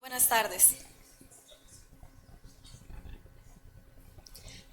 Buenas tardes.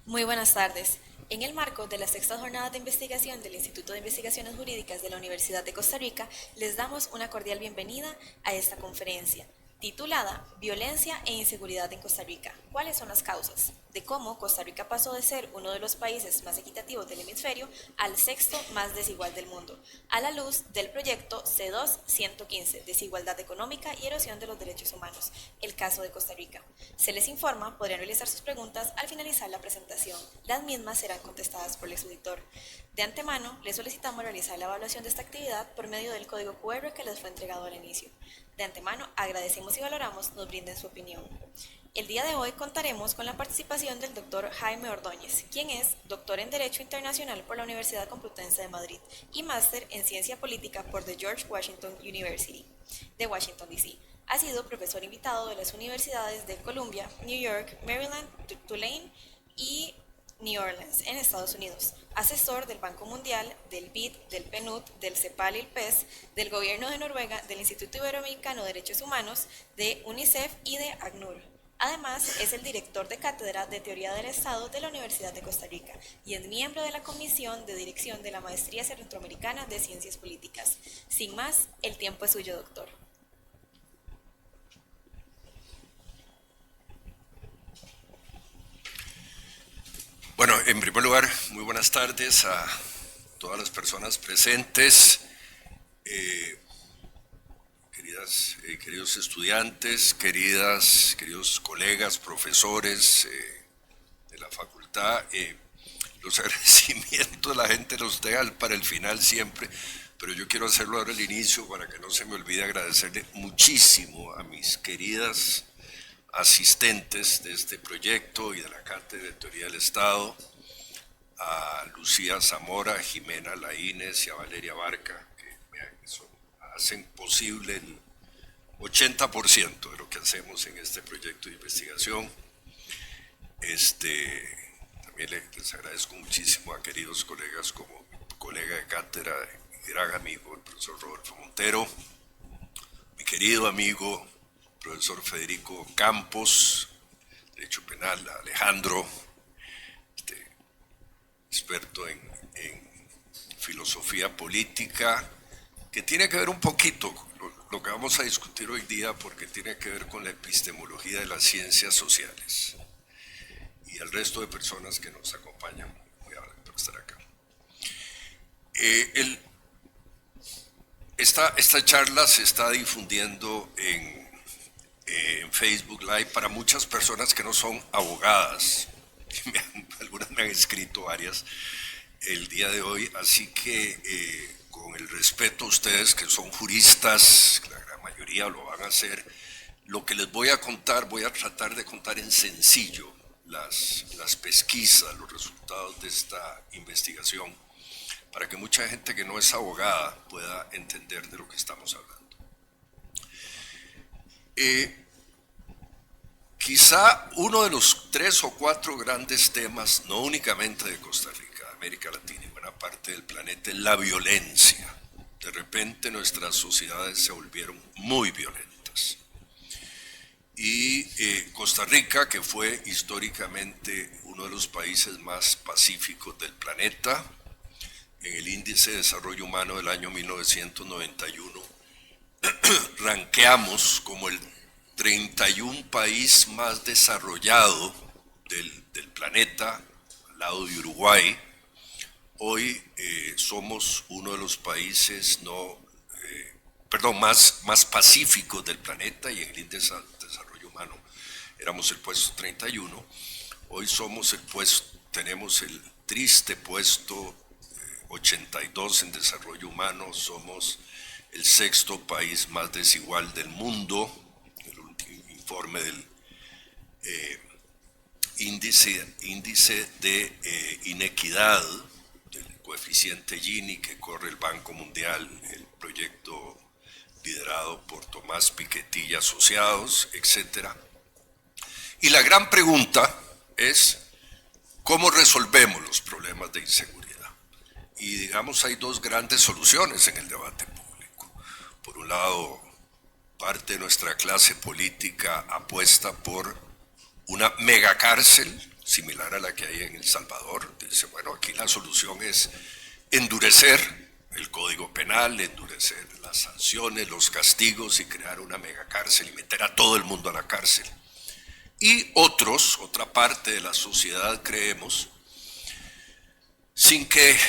Muy buenas tardes. En el marco de las sextas jornadas de investigación del Instituto de Investigaciones Jurídicas de la Universidad de Costa Rica, les damos una cordial bienvenida a esta conferencia, titulada Violencia e Inseguridad en Costa Rica. ¿Cuáles son las causas? De cómo Costa Rica pasó de ser uno de los países más equitativos del hemisferio al sexto más desigual del mundo, a la luz del proyecto C2-115, Desigualdad Económica y Erosión de los Derechos Humanos, el caso de Costa Rica. Se les informa, podrán realizar sus preguntas al finalizar la presentación. Las mismas serán contestadas por el exauditor. De antemano, les solicitamos realizar la evaluación de esta actividad por medio del código QR que les fue entregado al inicio. De antemano, agradecemos y valoramos nos brinden su opinión. El día de hoy contaremos con la participación del doctor Jaime Ordóñez, quien es doctor en Derecho Internacional por la Universidad Complutense de Madrid y máster en Ciencia Política por The George Washington University de Washington, D.C. Ha sido profesor invitado de las universidades de Columbia, New York, Maryland, Tulane y New Orleans, en Estados Unidos, asesor del Banco Mundial, del BID, del PNUD, del CEPAL y el PES, del Gobierno de Noruega, del Instituto Iberoamericano de Derechos Humanos, de UNICEF y de ACNUR. Además, es el director de Cátedra de Teoría del Estado de la Universidad de Costa Rica y es miembro de la Comisión de Dirección de la Maestría Centroamericana de Ciencias Políticas. Sin más, el tiempo es suyo, doctor. Bueno, en primer lugar, muy buenas tardes a todas las personas presentes, queridos estudiantes, queridos colegas, profesores de la facultad. Los agradecimientos la gente los deja para el final siempre, pero yo quiero hacerlo ahora al inicio para que no se me olvide agradecerle muchísimo a mis queridas asistentes de este proyecto y de la Cátedra de Teoría del Estado, a Lucía Zamora, a Jimena Laínez y a Valeria Barca, que hacen posible el 80% de lo que hacemos en este proyecto de investigación. También les agradezco muchísimo a queridos colegas como mi colega de cátedra y gran amigo, el profesor Rodolfo Montero, mi querido amigo profesor Federico Campos, Derecho Penal, Alejandro, experto en filosofía política, que tiene que ver un poquito lo que vamos a discutir hoy día, porque tiene que ver con la epistemología de las ciencias sociales, y el resto de personas que nos acompañan. Muy amable por estar acá. Esta charla se está difundiendo en Facebook Live para muchas personas que no son abogadas. Algunas me han escrito, varias, el día de hoy, así que con el respeto a ustedes que son juristas, la gran mayoría lo van a hacer, lo que les voy a contar, voy a tratar de contar en sencillo las pesquisas, los resultados de esta investigación, para que mucha gente que no es abogada pueda entender de lo que estamos hablando. Quizá uno de los 3 o 4 grandes temas, no únicamente de Costa Rica, de América Latina y buena parte del planeta, es la violencia. De repente nuestras sociedades se volvieron muy violentas. Y Costa Rica, que fue históricamente uno de los países más pacíficos del planeta, en el Índice de Desarrollo Humano del año 1991, ranqueamos como el 31 país más desarrollado del planeta, al lado de Uruguay. Hoy somos uno de los países más pacíficos del planeta, y en el índice de desarrollo humano éramos el puesto 31. Hoy tenemos el triste puesto 82 en desarrollo humano, somos el 6º país más desigual del mundo. El último informe del índice de inequidad, del coeficiente Gini que corre el Banco Mundial, el proyecto liderado por Tomás Piketty y asociados, etc. Y la gran pregunta es, ¿cómo resolvemos los problemas de inseguridad? Y digamos, hay 2 grandes soluciones en el debate público. Por un lado, parte de nuestra clase política apuesta por una megacárcel similar a la que hay en El Salvador. Dice, bueno, aquí la solución es endurecer el Código Penal, endurecer las sanciones, los castigos y crear una megacárcel y meter a todo el mundo a la cárcel. Y otra parte de la sociedad creemos, sin que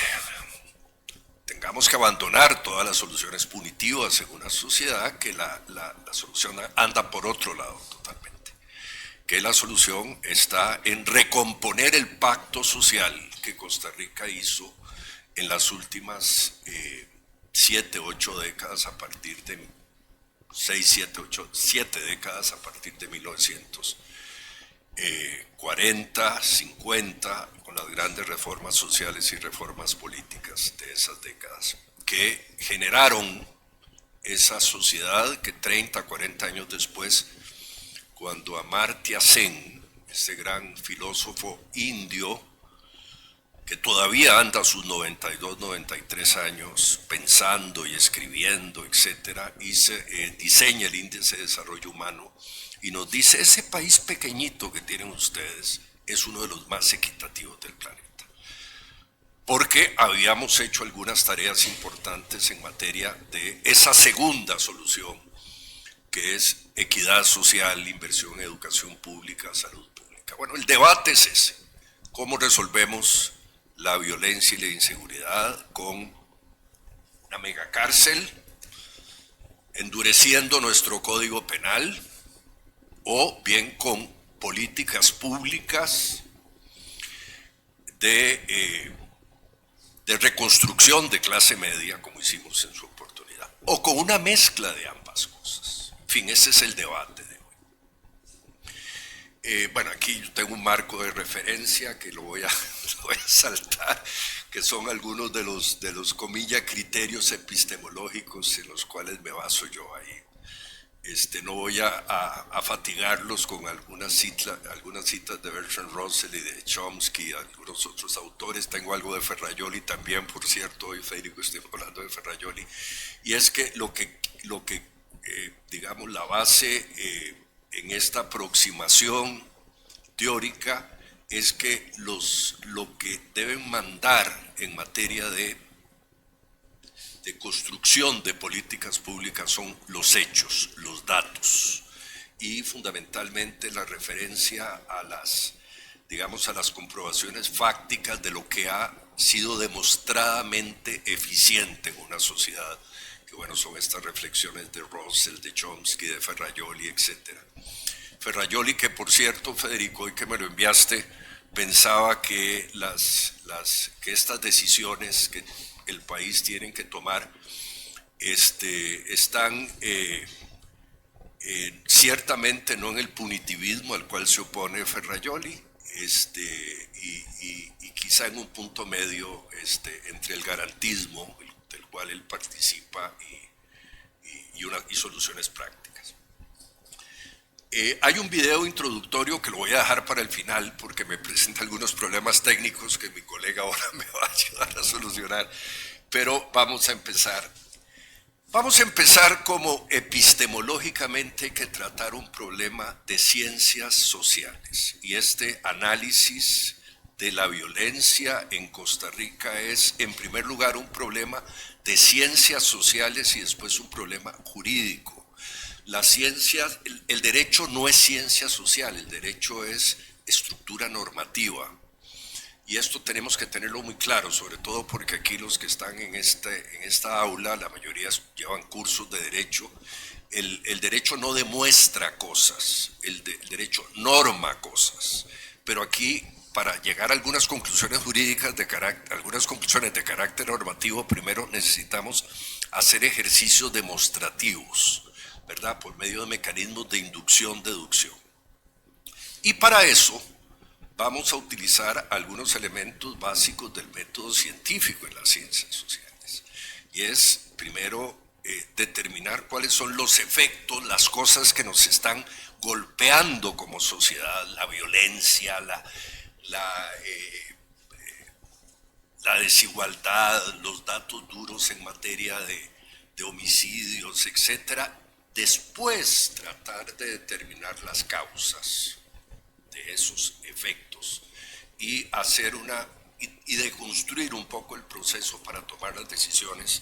tengamos que abandonar todas las soluciones punitivas en una sociedad, que la solución anda por otro lado totalmente. Que la solución está en recomponer el pacto social que Costa Rica hizo en las últimas 7 décadas a partir de 7 décadas a partir de 1940, 50, con las grandes reformas sociales y reformas políticas de esas décadas, que generaron esa sociedad que 30, 40 años después, cuando Amartya Sen, ese gran filósofo indio, que todavía anda a sus 92, 93 años pensando y escribiendo, etcétera, y diseña el Índice de Desarrollo Humano y nos dice, ese país pequeñito que tienen ustedes es uno de los más equitativos del planeta. Porque habíamos hecho algunas tareas importantes en materia de esa segunda solución, que es equidad social, inversión en educación pública, salud pública. Bueno, el debate es ese. ¿Cómo resolvemos la violencia y la inseguridad? Con una megacárcel, endureciendo nuestro Código Penal, o bien con políticas públicas de reconstrucción de clase media, como hicimos en su oportunidad, o con una mezcla de ambas cosas. En fin, ese es el debate de hoy. Bueno, aquí yo tengo un marco de referencia que lo voy a saltar, que son algunos de los comillas criterios epistemológicos en los cuales me baso yo ahí. No voy a fatigarlos con algunas citas de Bertrand Russell y de Chomsky y algunos otros autores. Tengo algo de Ferrajoli también, por cierto, hoy Federico estoy hablando de Ferrajoli, y es que digamos, la base en esta aproximación teórica es que lo que deben mandar en materia de construcción de políticas públicas son los hechos, los datos, y fundamentalmente la referencia a las comprobaciones fácticas de lo que ha sido demostradamente eficiente en una sociedad, que bueno, son estas reflexiones de Russell, de Chomsky, de Ferrajoli, etc. Ferrajoli, que por cierto, Federico, hoy que me lo enviaste, pensaba que que estas decisiones que el país tiene que tomar están ciertamente no en el punitivismo al cual se opone Ferrajoli, y quizá en un punto medio entre el garantismo del cual él participa y soluciones prácticas. Hay un video introductorio que lo voy a dejar para el final porque me presenta algunos problemas técnicos que mi colega ahora me va a ayudar a solucionar, pero vamos a empezar. Vamos a empezar como epistemológicamente hay que tratar un problema de ciencias sociales, y este análisis de la violencia en Costa Rica es en primer lugar un problema de ciencias sociales y después un problema jurídico. La ciencia, el derecho no es ciencia social, el derecho es estructura normativa. Y esto tenemos que tenerlo muy claro, sobre todo porque aquí los que están en esta aula, la mayoría llevan cursos de derecho. El derecho no demuestra cosas, el derecho norma cosas. Pero aquí, para llegar a algunas conclusiones jurídicas, algunas conclusiones de carácter normativo, primero necesitamos hacer ejercicios demostrativos, ¿verdad? Por medio de mecanismos de inducción, deducción. Y para eso vamos a utilizar algunos elementos básicos del método científico en las ciencias sociales. Y es, primero, determinar cuáles son los efectos, las cosas que nos están golpeando como sociedad, la violencia, la desigualdad, los datos duros en materia de homicidios, etcétera, después tratar de determinar las causas de esos efectos y hacer y de construir un poco el proceso para tomar las decisiones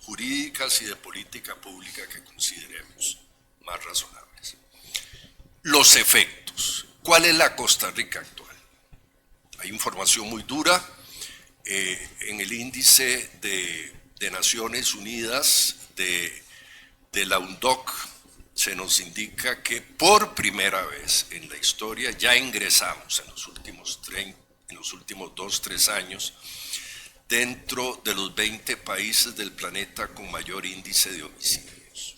jurídicas y de política pública que consideremos más razonables. Los efectos. ¿Cuál es la Costa Rica actual? Hay información muy dura en el índice de Naciones Unidas de la UNDOC. Se nos indica que por primera vez en la historia ya ingresamos en los últimos 2-3 años dentro de los 20 países del planeta con mayor índice de homicidios.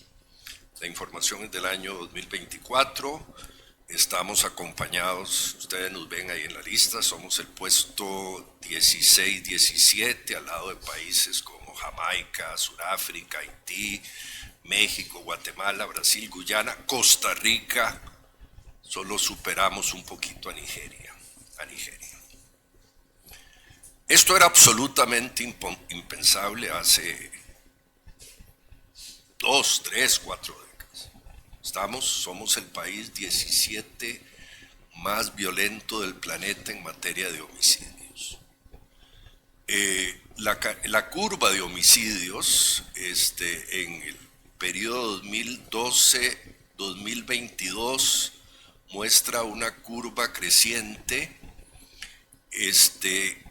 La información es del año 2024, estamos acompañados, ustedes nos ven ahí en la lista, somos el puesto 16-17 al lado de países como Jamaica, Sudáfrica, Haití, México, Guatemala, Brasil, Guyana, Costa Rica, solo superamos un poquito a Nigeria. Esto era absolutamente impensable hace 2, 3, 4 décadas. Somos el país 17 más violento del planeta en materia de homicidios. La curva de homicidios en el periodo 2012-2022 muestra una curva creciente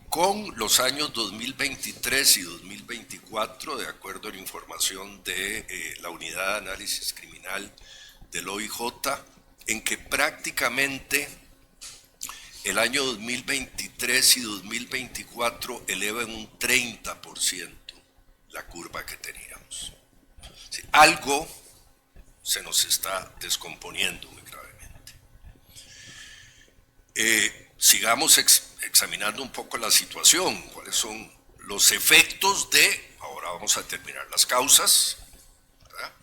con los años 2023 y 2024, de acuerdo a la información de la Unidad de Análisis Criminal del OIJ, en que prácticamente el año 2023 y 2024 elevan un 30% la curva que teníamos. Sí, algo se nos está descomponiendo muy gravemente. Sigamos examinando un poco la situación, cuáles son los efectos ahora vamos a terminar las causas, ¿verdad?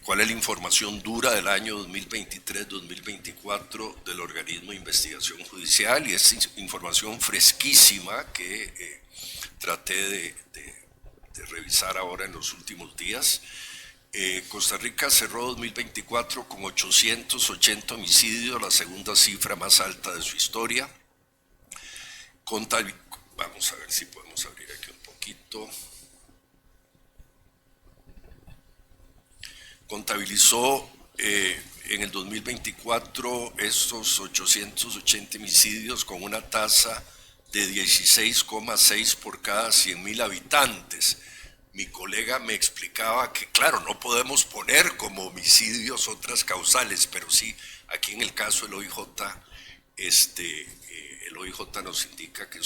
Cuál es la información dura del año 2023-2024 del organismo de investigación judicial, y es información fresquísima que traté de revisar ahora en los últimos días. Costa Rica cerró 2024 con 880 homicidios, la segunda cifra más alta de su historia. Vamos a ver si podemos abrir aquí un poquito. Contabilizó en el 2024 estos 880 homicidios con una tasa de 16,6 por cada 100.000 habitantes. Mi colega me explicaba que, claro, no podemos poner como homicidios otras causales, pero sí, aquí en el caso del OIJ, el OIJ nos indica que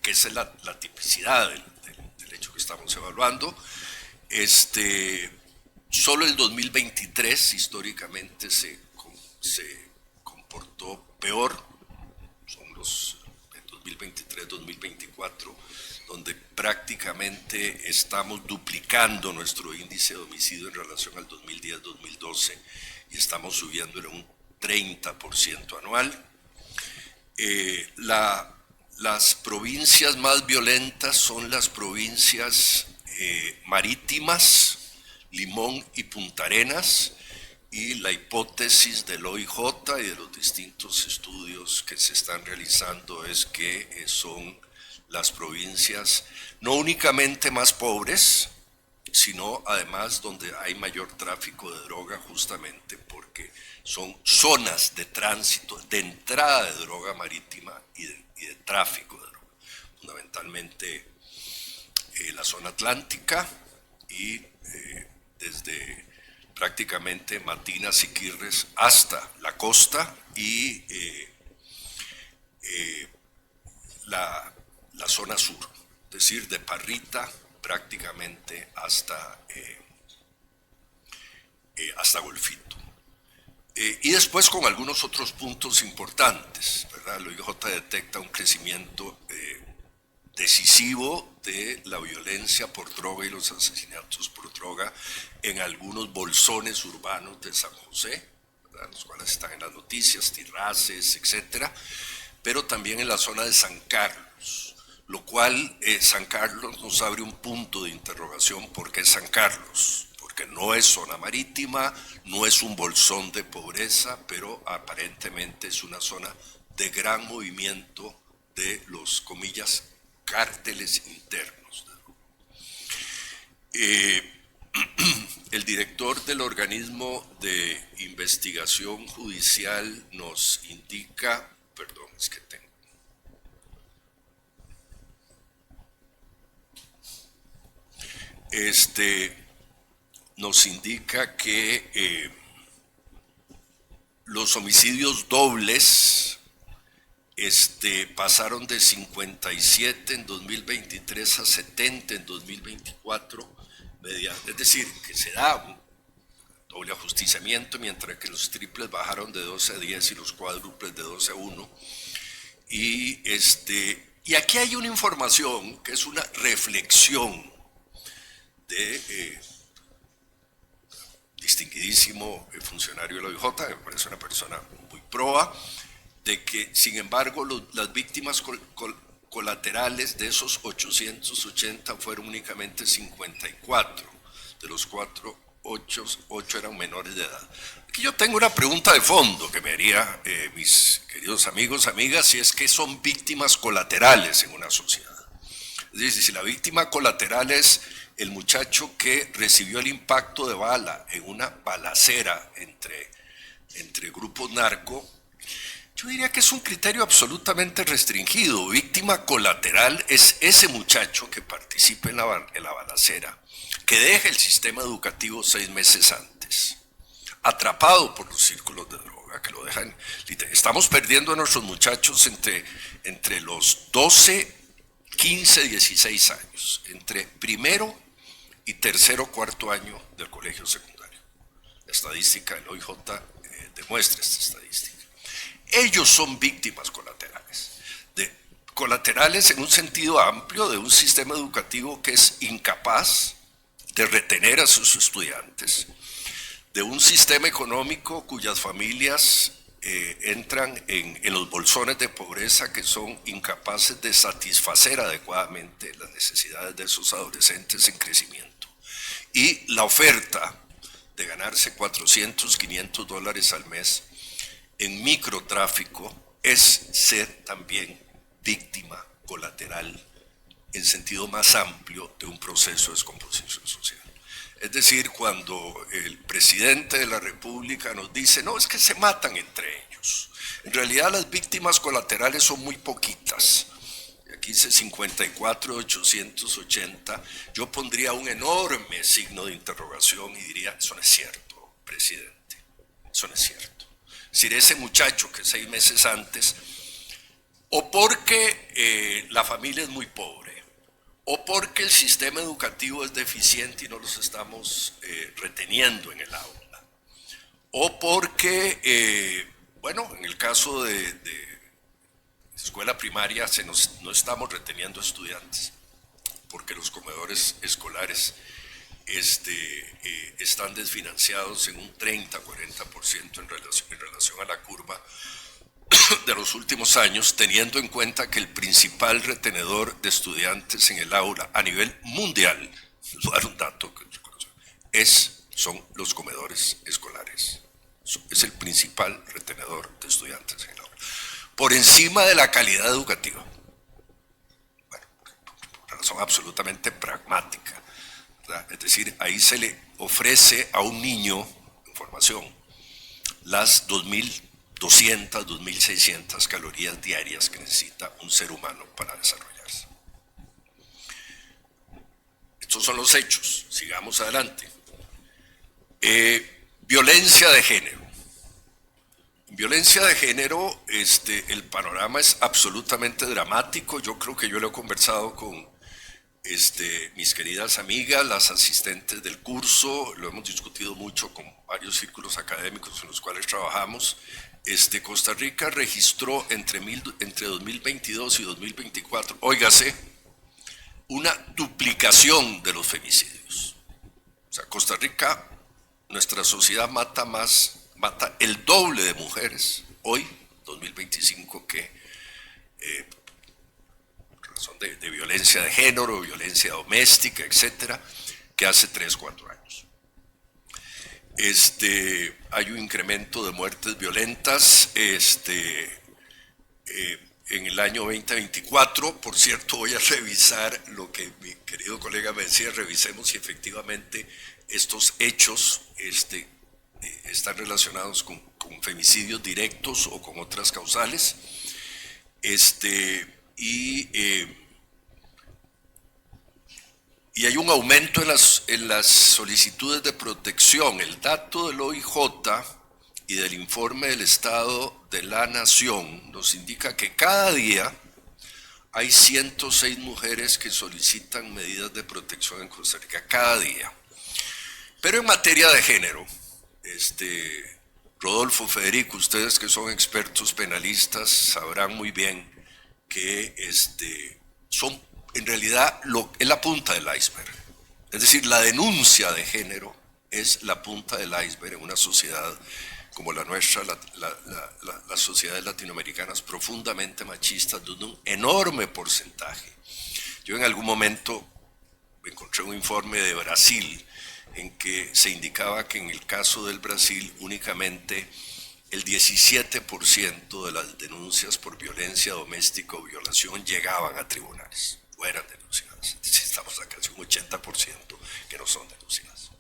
que esa es la tipicidad del hecho que estamos evaluando. Solo el 2023 históricamente se comportó peor, son los 2023-2024, donde prácticamente estamos duplicando nuestro índice de homicidio en relación al 2010-2012 y estamos subiéndole un 30% anual. Las provincias más violentas son las provincias marítimas, Limón y Punta Arenas, y la hipótesis del OIJ y de los distintos estudios que se están realizando es que son las provincias no únicamente más pobres, sino además donde hay mayor tráfico de droga, justamente porque son zonas de tránsito, de entrada de droga marítima y de tráfico de droga, fundamentalmente la zona atlántica y desde prácticamente Matina, Siquirres hasta la costa y la zona sur, es decir, de Parrita prácticamente hasta Golfito. Y después con algunos otros puntos importantes, ¿verdad? El OIJ detecta un crecimiento decisivo de la violencia por droga y los asesinatos por droga en algunos bolsones urbanos de San José, ¿verdad? Los cuales están en las noticias, Tirraces, etcétera, pero también en la zona de San Carlos. lo cual San Carlos nos abre un punto de interrogación. ¿Por qué San Carlos? Porque no es zona marítima, no es un bolsón de pobreza, pero aparentemente es una zona de gran movimiento de los, comillas, cárteles internos. El director del organismo de investigación judicial nos indica, perdón, es que tengo, nos indica que los homicidios dobles pasaron de 57 en 2023 a 70 en 2024, es decir, que se da un doble ajusticiamiento, mientras que los triples bajaron de 12 a 10 y los cuádruples de 12 a 1. Y aquí hay una información que es una reflexión de distinguidísimo funcionario de la OIJ, me parece una persona muy proba, de que sin embargo las víctimas colaterales de esos 880 fueron únicamente 54, de los 8 eran menores de edad. Aquí yo tengo una pregunta de fondo que me haría mis queridos amigos, amigas, si es que son víctimas colaterales en una sociedad. Es decir, si la víctima colateral es el muchacho que recibió el impacto de bala en una balacera entre grupos narco, yo diría que es un criterio absolutamente restringido. Víctima colateral es ese muchacho que participa en la balacera, que deja el sistema educativo 6 meses antes, atrapado por los círculos de droga, que lo dejan. Estamos perdiendo a nuestros muchachos entre los 12, 15, 16 años, entre primero y tercero, cuarto año del colegio secundario. La estadística del OIJ demuestra esta estadística. Ellos son víctimas colaterales en un sentido amplio de un sistema educativo que es incapaz de retener a sus estudiantes, de un sistema económico cuyas familias entran en los bolsones de pobreza, que son incapaces de satisfacer adecuadamente las necesidades de esos adolescentes en crecimiento. Y la oferta de ganarse $400, $500 al mes en microtráfico es ser también víctima colateral en sentido más amplio de un proceso de descomposición social. Es decir, cuando el presidente de la República nos dice, no, es que se matan entre ellos. En realidad las víctimas colaterales son muy poquitas. Aquí dice 54 de 880. Yo pondría un enorme signo de interrogación y diría, eso no es cierto, presidente, eso no es cierto. Es decir, ese muchacho que 6 meses antes, o porque la familia es muy pobre, o porque el sistema educativo es deficiente y no los estamos reteniendo en el aula, o porque, en el caso de escuela primaria no estamos reteniendo estudiantes, porque los comedores escolares están desfinanciados en un 30-40% en relación a la curva de los últimos años, teniendo en cuenta que el principal retenedor de estudiantes en el aula a nivel mundial, les voy a dar un dato, son los comedores escolares. Es el principal retenedor de estudiantes en el aula, por encima de la calidad educativa. Bueno, por una razón absolutamente pragmática. Es decir, ahí se le ofrece a un niño información las 2.200, 2.600 calorías diarias que necesita un ser humano para desarrollarse. Estos son los hechos. Sigamos adelante. Violencia de género. En violencia de género, el panorama es absolutamente dramático. Yo creo que yo lo he conversado con mis queridas amigas, las asistentes del curso, lo hemos discutido mucho con varios círculos académicos en los cuales trabajamos. Costa Rica registró entre 2022 y 2024, óigase, una duplicación de los femicidios. O sea, Costa Rica, nuestra sociedad mata el doble de mujeres hoy, 2025, que razón de violencia de género, violencia doméstica, etcétera, que hace 3, 4 años. Hay un incremento de muertes violentas en el año 2024. Por cierto, voy a revisar lo que mi querido colega me decía, revisemos si efectivamente estos hechos están relacionados con femicidios directos o con otras causales. Y hay un aumento en las solicitudes de protección. El dato del OIJ y del informe del Estado de la Nación nos indica que cada día hay 106 mujeres que solicitan medidas de protección en Costa Rica, cada día. Pero en materia de género, Rodolfo, Federico, ustedes que son expertos penalistas sabrán muy bien que son en realidad es la punta del iceberg. Es decir, la denuncia de género es la punta del iceberg en una sociedad como la nuestra, las sociedades latinoamericanas profundamente machistas, de un enorme porcentaje. Yo en algún momento encontré un informe de Brasil en que se indicaba que en el caso del Brasil únicamente el 17% de las denuncias por violencia doméstica o violación llegaban a tribunales, o eran denunciadas. Estamos a casi un 80% que no son denunciadas.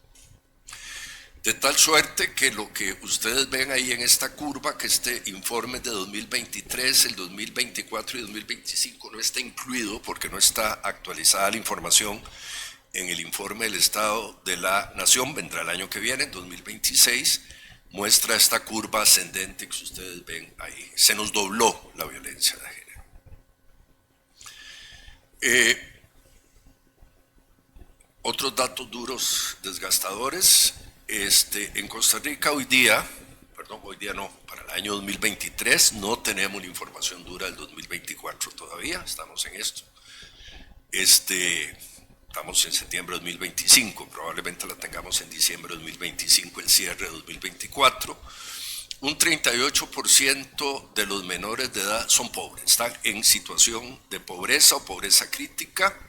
De tal suerte que lo que ustedes ven ahí en esta curva, que este informe es de 2023, el 2024 y 2025 no está incluido porque no está actualizada la información en el informe del Estado de la Nación, vendrá el año que viene, en 2026, muestra esta curva ascendente que ustedes ven ahí. Se nos dobló la violencia de género. Otros datos duros, desgastadores. En Costa Rica hoy día no, para el año 2023 no tenemos la información dura del 2024 todavía, estamos en esto. Estamos en septiembre de 2025, probablemente la tengamos en diciembre de 2025, el cierre de 2024. Un 38% de los menores de edad son pobres, están en situación de pobreza o pobreza crítica.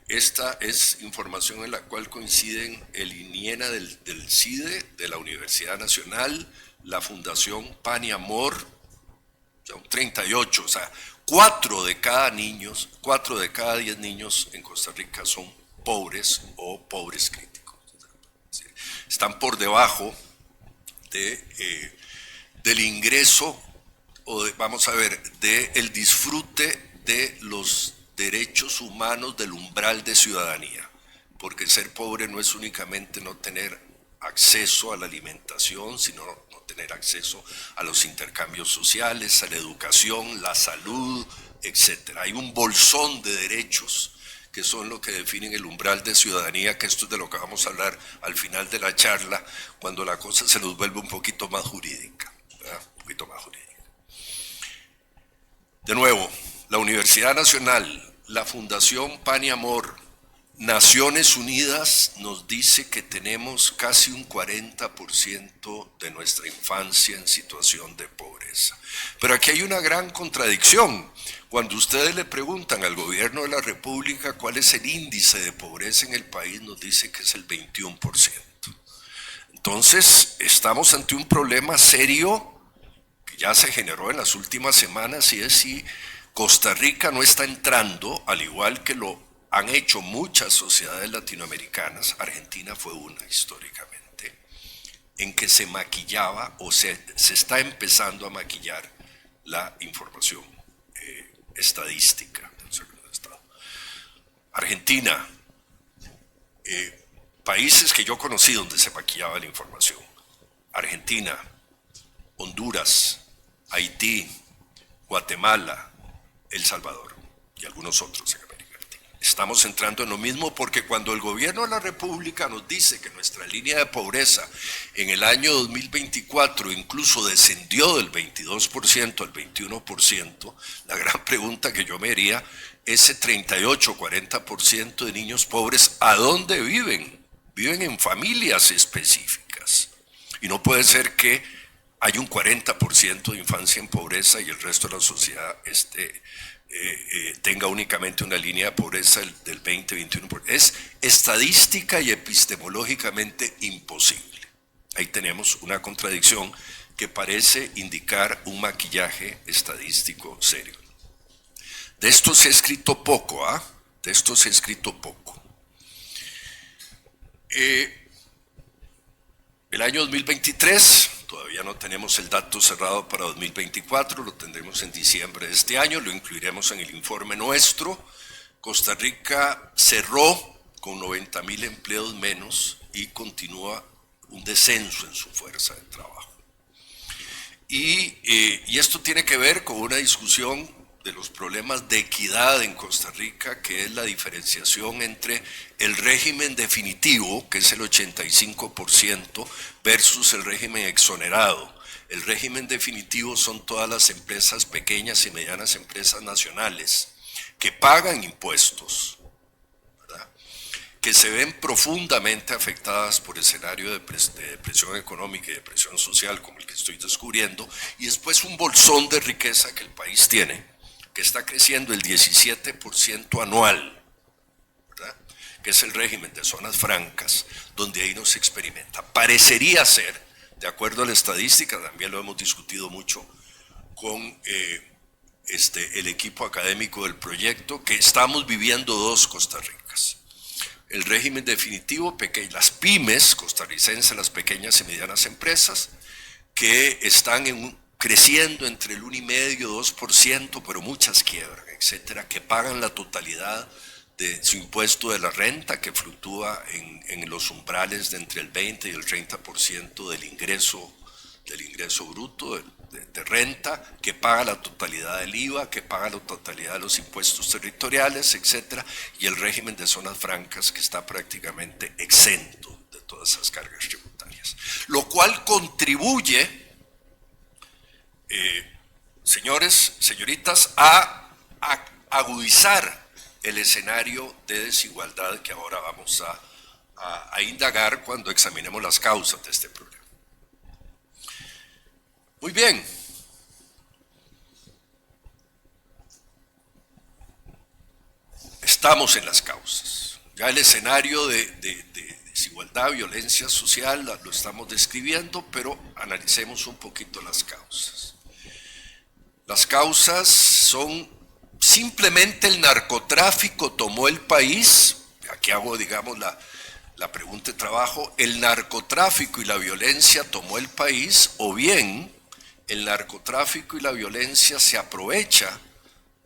Esta es información en la cual coinciden el INIENA del CIDE, de la Universidad Nacional, la Fundación Pan y Amor, o sea, un 38, o sea, 4 de cada 10 niños en Costa Rica son pobres o pobres críticos. Están por debajo del ingreso, del disfrute de los derechos humanos del umbral de ciudadanía, porque ser pobre no es únicamente no tener acceso a la alimentación, sino no tener acceso a los intercambios sociales, a la educación, la salud, etc. Hay un bolsón de derechos que son lo que definen el umbral de ciudadanía, que esto es de lo que vamos a hablar al final de la charla, cuando la cosa se nos vuelve un poquito más jurídica, ¿verdad? Un poquito más jurídica. De nuevo, la Universidad Nacional, la Fundación Pan y Amor, Naciones Unidas nos dice que tenemos casi un 40% de nuestra infancia en situación de pobreza. Pero aquí hay una gran contradicción. Cuando ustedes le preguntan al gobierno de la República cuál es el índice de pobreza en el país, nos dice que es el 21%. Entonces, estamos ante un problema serio que ya se generó en las últimas semanas, y es si Costa Rica no está entrando, al igual que lo han hecho muchas sociedades latinoamericanas, Argentina fue una históricamente, en que se maquillaba o se está empezando a maquillar la información estadística del secretario de Estado. Argentina, países que yo conocí donde se maquillaba la información: Argentina, Honduras, Haití, Guatemala, El Salvador y algunos otros en América Latina. Estamos entrando en lo mismo porque cuando el gobierno de la República nos dice que nuestra línea de pobreza en el año 2024 incluso descendió del 22% al 21%, la gran pregunta que yo me haría, ese 38-40% de niños pobres, ¿a dónde viven? Viven en familias específicas. Y no puede ser que hay un 40% de infancia en pobreza y el resto de la sociedad esté tenga únicamente una línea de pobreza del 20-21%. Es estadística y epistemológicamente imposible. Ahí tenemos una contradicción que parece indicar un maquillaje estadístico serio. De esto se ha escrito poco, ¿ah? De esto se ha escrito poco. El año 2023, todavía no tenemos el dato cerrado para 2024, lo tendremos en diciembre de este año, lo incluiremos en el informe nuestro. Costa Rica cerró con 90,000 empleos menos y continúa un descenso en su fuerza de trabajo. Y esto tiene que ver con una discusión de los problemas de equidad en Costa Rica, que es la diferenciación entre el régimen definitivo, que es el 85%, versus el régimen exonerado. El régimen definitivo son todas las empresas pequeñas y medianas empresas nacionales que pagan impuestos, ¿verdad?, que se ven profundamente afectadas por escenario de depresión económica y depresión social como el que estoy descubriendo, y después un bolsón de riqueza que el país tiene, que está creciendo el 17% anual, ¿verdad?, que es el régimen de zonas francas, donde ahí no se experimenta. Parecería ser, de acuerdo a la estadística, también lo hemos discutido mucho con el equipo académico del proyecto, que estamos viviendo dos Costa Ricas. El régimen definitivo, las pymes costarricenses, las pequeñas y medianas empresas, que están creciendo entre el 1,5% y 2%, pero muchas quiebran, etcétera, que pagan la totalidad de su impuesto de la renta, que fluctúa en los umbrales de entre el 20 y el 30% del ingreso bruto de renta, que paga la totalidad del IVA, que paga la totalidad de los impuestos territoriales, etcétera, y el régimen de zonas francas, que está prácticamente exento de todas esas cargas tributarias, lo cual contribuye, señores, señoritas, a agudizar el escenario de desigualdad que ahora vamos a indagar cuando examinemos las causas de este problema. Muy bien. Estamos en las causas. Ya el escenario de desigualdad, violencia social, lo estamos describiendo, pero analicemos un poquito las causas. Las causas son simplemente el narcotráfico tomó el país. Aquí hago, digamos, la pregunta de trabajo. ¿El narcotráfico y la violencia tomó el país, o bien el narcotráfico y la violencia se aprovecha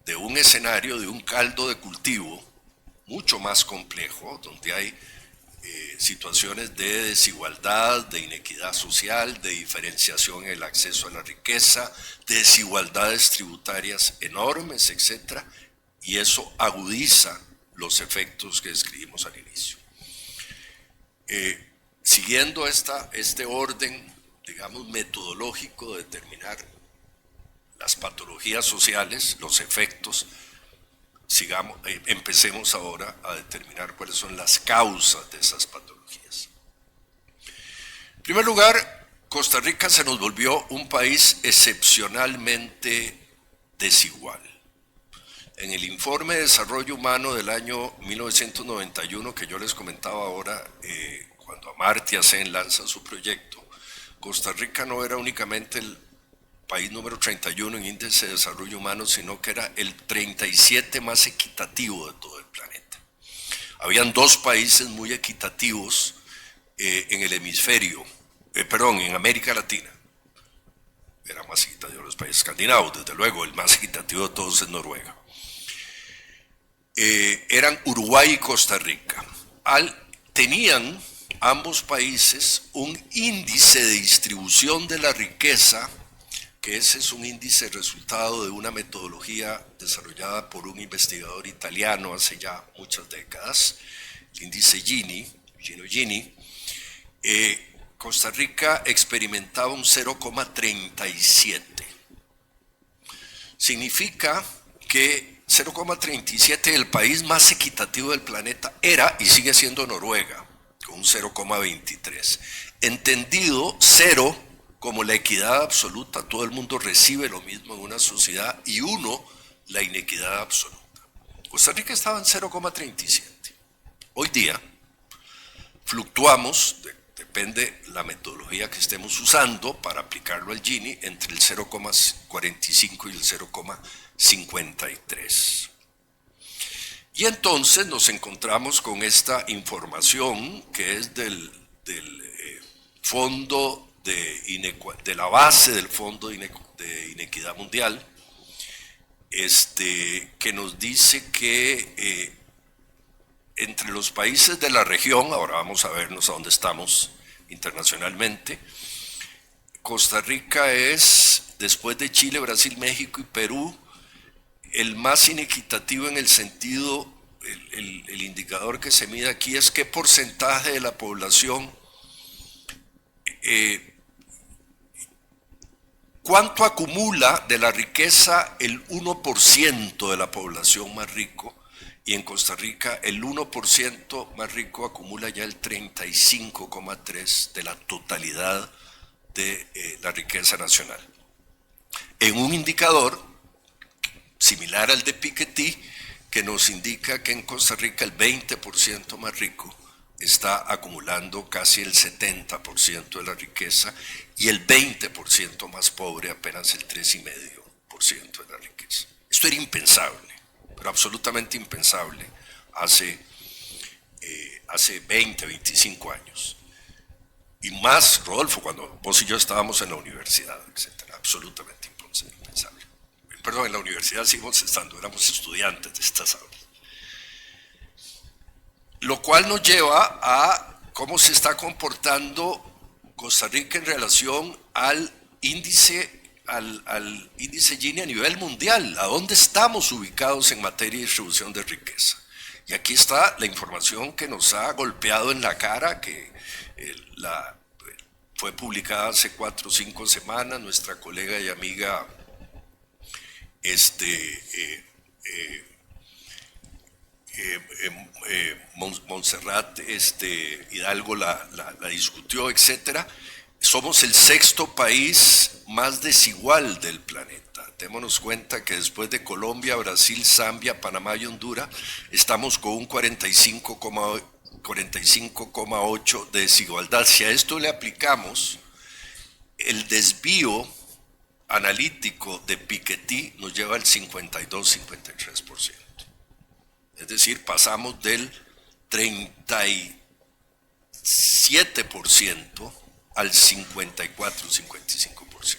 de un escenario, de un caldo de cultivo mucho más complejo, donde hay situaciones de desigualdad, de inequidad social, de diferenciación en el acceso a la riqueza, de desigualdades tributarias enormes, etcétera, y eso agudiza los efectos que describimos al inicio. Siguiendo este orden, digamos, metodológico de determinar las patologías sociales, los efectos, empecemos ahora a determinar cuáles son las causas de esas patologías. En primer lugar, Costa Rica se nos volvió un país excepcionalmente desigual. En el informe de desarrollo humano del año 1991, que yo les comentaba ahora, cuando Amartya Sen lanza su proyecto, Costa Rica no era únicamente el país número 31 en índice de desarrollo humano, sino que era el 37 más equitativo de todo el planeta. Habían dos países muy equitativos en el hemisferio, en América Latina. Era más equitativo los países escandinavos, desde luego, el más equitativo de todos es Noruega. Eran Uruguay y Costa Rica. Tenían ambos países un índice de distribución de la riqueza, que ese es un índice resultado de una metodología desarrollada por un investigador italiano hace ya muchas décadas, el índice Gini. Costa Rica experimentaba un 0,37. Significa que 0,37, el país más equitativo del planeta era y sigue siendo Noruega, con un 0,23. Entendido 0 como la equidad absoluta, todo el mundo recibe lo mismo en una sociedad, y 1 la inequidad absoluta. Costa Rica estaba en 0,37. Hoy día fluctuamos, depende la metodología que estemos usando para aplicarlo al Gini, entre el 0,45 y el 0,53. Y entonces nos encontramos con esta información que es del fondo de la base del Fondo de Inequidad Mundial, que nos dice que entre los países de la región, ahora vamos a vernos a dónde estamos internacionalmente, Costa Rica es, después de Chile, Brasil, México y Perú, el más inequitativo en el sentido, el indicador que se mide aquí es qué porcentaje de la población, cuánto acumula de la riqueza el 1% de la población más rico, y en Costa Rica el 1% más rico acumula ya el 35,3% de la totalidad de la riqueza nacional. En un indicador similar al de Piketty, que nos indica que en Costa Rica el 20% más rico está acumulando casi el 70% de la riqueza y el 20% más pobre apenas el 3,5% de la riqueza. Esto era impensable, pero absolutamente impensable hace 20, 25 años. Y más, Rodolfo, cuando vos y yo estábamos en la universidad, etcétera, absolutamente impensable. Perdón, en la universidad seguimos estando, éramos estudiantes de estas aulas. Lo cual nos lleva a cómo se está comportando Costa Rica en relación al índice Gini a nivel mundial, a dónde estamos ubicados en materia de distribución de riqueza. Y aquí está la información que nos ha golpeado en la cara, que fue publicada hace 4 o 5 semanas, nuestra colega y amiga Montserrat Hidalgo la discutió, etcétera. Somos el 6º país más desigual del planeta. Démonos cuenta que después de Colombia, Brasil, Zambia, Panamá y Honduras, estamos con un 45,8 de desigualdad. Si a esto le aplicamos el desvío analítico de Piketty, nos lleva al 52-53%. Es decir, pasamos del 37% al 54-55%.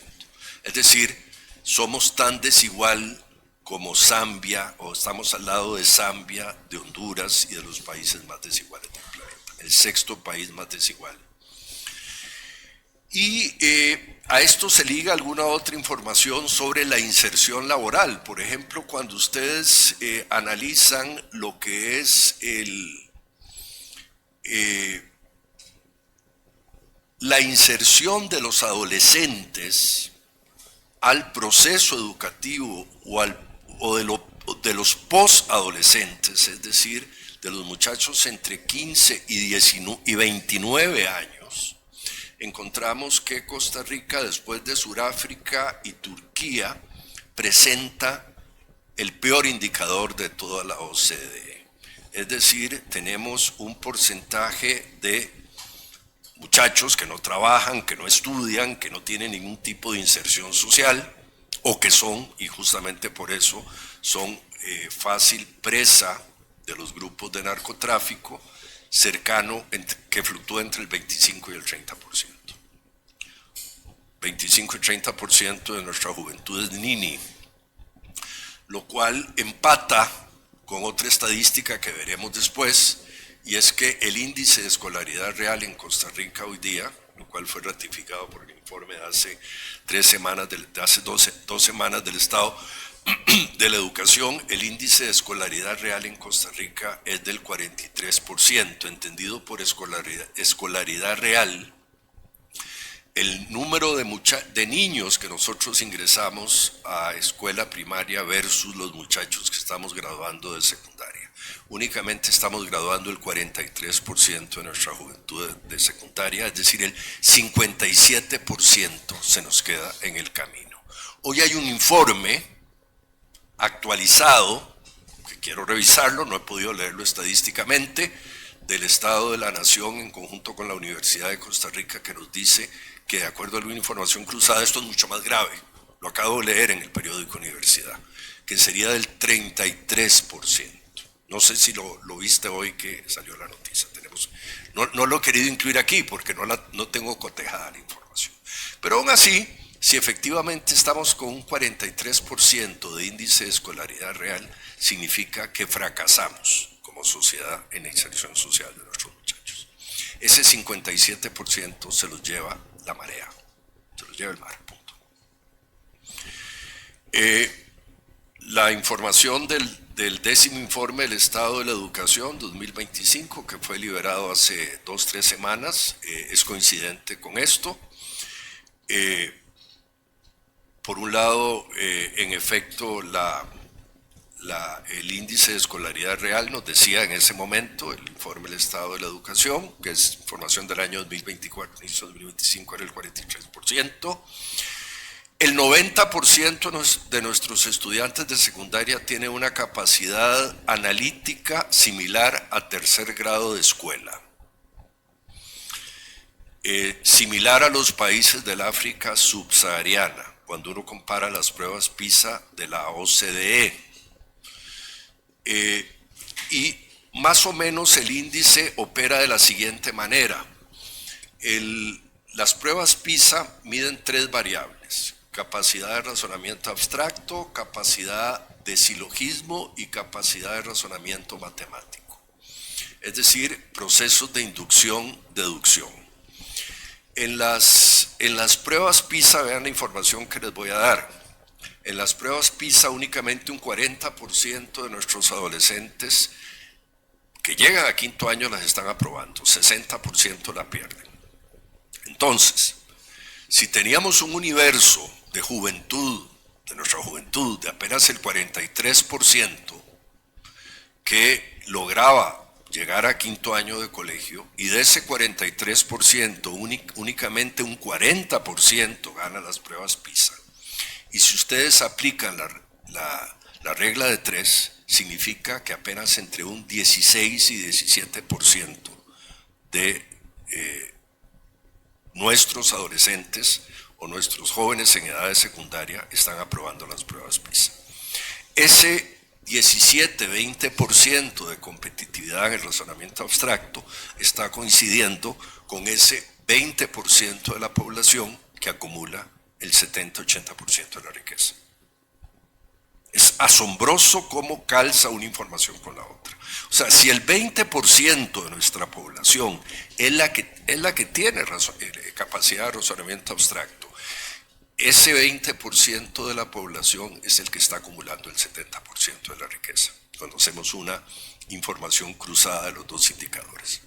Es decir, somos tan desigual como Zambia, o estamos al lado de Zambia, de Honduras y de los países más desiguales del planeta. El 6º país más desigual. Y a esto se liga alguna otra información sobre la inserción laboral. Por ejemplo, cuando ustedes analizan lo que es la inserción de los adolescentes al proceso educativo o de los posadolescentes, es decir, de los muchachos entre 15 y 29 años, encontramos que Costa Rica, después de Sudáfrica y Turquía, presenta el peor indicador de toda la OCDE. Es decir, tenemos un porcentaje de muchachos que no trabajan, que no estudian, que no tienen ningún tipo de inserción social, o que son, y justamente por eso, son fácil presa de los grupos de narcotráfico, cercano, que fluctúa entre el 25 y el 30%. 25 y 30% de nuestra juventud es nini, lo cual empata con otra estadística que veremos después, y es que el índice de escolaridad real en Costa Rica hoy día, lo cual fue ratificado por el informe de hace 2 semanas del Estado de la Educación, el índice de escolaridad real en Costa Rica es del 43%, entendido por escolaridad real, el número de niños que nosotros ingresamos a escuela primaria versus los muchachos que estamos graduando de secundaria. Únicamente estamos graduando el 43% de nuestra juventud de secundaria, es decir, el 57% se nos queda en el camino. Hoy hay un informe actualizado, que quiero revisarlo, no he podido leerlo estadísticamente, del Estado de la Nación en conjunto con la Universidad de Costa Rica, que nos dice que de acuerdo a alguna información cruzada esto es mucho más grave. Lo acabo de leer en el periódico Universidad, que sería del 33%. No sé si lo viste hoy que salió la noticia. No lo he querido incluir aquí porque no tengo cotejada la información. Pero aún así, si efectivamente estamos con un 43% de índice de escolaridad real, significa que fracasamos como sociedad en la inserción social de nuestros muchachos. Ese 57% se los lleva la marea, se los lleva el mar, punto. La información del 10º informe del Estado de la Educación 2025, que fue liberado hace 2-3 semanas, es coincidente con esto. Por un lado, en efecto, el índice de escolaridad real nos decía en ese momento, el informe del Estado de la Educación, que es información del año 2024, inicio 2025 era el 43%. El 90% de nuestros estudiantes de secundaria tiene una capacidad analítica similar a tercer grado de escuela. Similar a los países del África subsahariana, cuando uno compara las pruebas PISA de la OCDE. Y más o menos el índice opera de la siguiente manera. Las pruebas PISA miden 3 variables: capacidad de razonamiento abstracto, capacidad de silogismo y capacidad de razonamiento matemático. Es decir, procesos de inducción, deducción. En las pruebas PISA, vean la información que les voy a dar. En las pruebas PISA únicamente un 40% de nuestros adolescentes que llegan a 5º año las están aprobando, 60% la pierden. Entonces, si teníamos un universo de juventud, de nuestra juventud, de apenas el 43% que lograba llegar a 5º año de colegio, y de ese 43% únicamente un 40% gana las pruebas PISA. Y si ustedes aplican la regla de 3, significa que apenas entre un 16 y 17% de nuestros adolescentes o nuestros jóvenes en edad de secundaria están aprobando las pruebas PISA. Ese 17-20% de competitividad en el razonamiento abstracto está coincidiendo con ese 20% de la población que acumula el 70-80% de la riqueza. Es asombroso cómo calza una información con la otra. O sea, si el 20% de nuestra población es la que tiene capacidad de razonamiento abstracto, ese 20% de la población es el que está acumulando el 70% de la riqueza, cuando hacemos una información cruzada de los dos indicadores.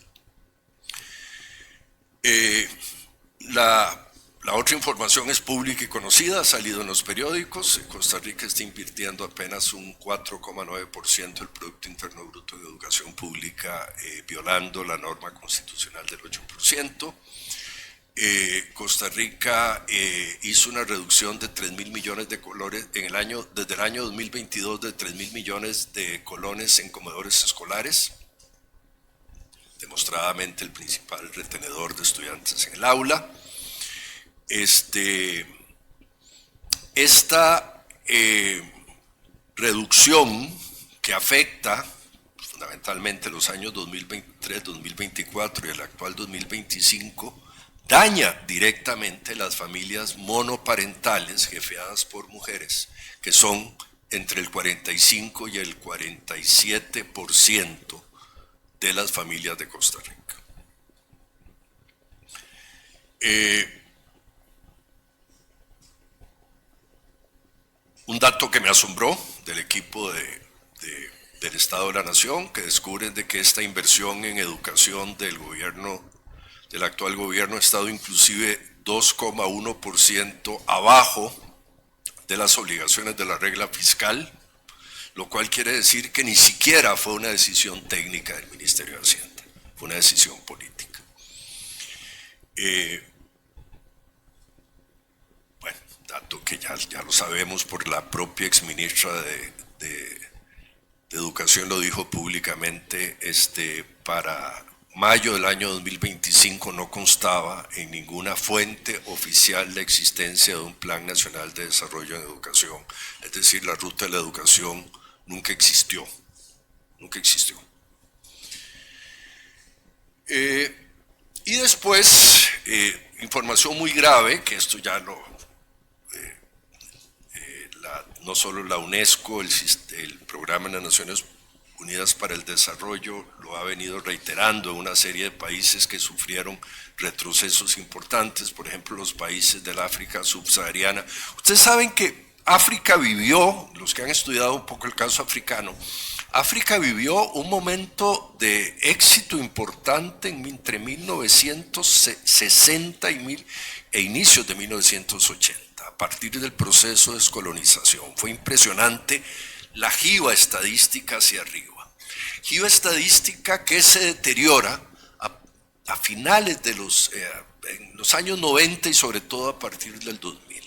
La otra información es pública y conocida, ha salido en los periódicos. Costa Rica está invirtiendo apenas un 4,9% del Producto Interno Bruto de educación pública, violando la norma constitucional del 8%. Costa Rica hizo una reducción de 3.000 millones de colones desde el año 2022, de 3.000 millones de colones en comedores escolares, demostradamente el principal retenedor de estudiantes en el aula. Esta reducción que afecta fundamentalmente los años 2023, 2024 y el actual 2025, daña directamente las familias monoparentales jefeadas por mujeres, que son entre el 45 y el 47% de las familias de Costa Rica. Un dato que me asombró del equipo del Estado de la Nación, que descubren de que esta inversión en educación del actual gobierno ha estado inclusive 2,1% abajo de las obligaciones de la regla fiscal, lo cual quiere decir que ni siquiera fue una decisión técnica del Ministerio de Hacienda, fue una decisión política. Bueno, dato que ya ya lo sabemos por la propia exministra de Educación, lo dijo públicamente, para mayo del año 2025 no constaba en ninguna fuente oficial la existencia de un Plan Nacional de Desarrollo en Educación. Es decir, la ruta de la educación nunca existió, nunca existió. Y después, información muy grave, que esto ya no solo la UNESCO, el Programa de las Naciones Unidas para el Desarrollo lo ha venido reiterando en una serie de países que sufrieron retrocesos importantes, por ejemplo los países del África subsahariana. Ustedes saben que África vivió, los que han estudiado un poco el caso africano, África vivió un momento de éxito importante entre 1960 e inicios de 1980, a partir del proceso de descolonización. Fue impresionante la jiba estadística hacia arriba. Jiba estadística que se deteriora a finales de en los años 90 y sobre todo a partir del 2000.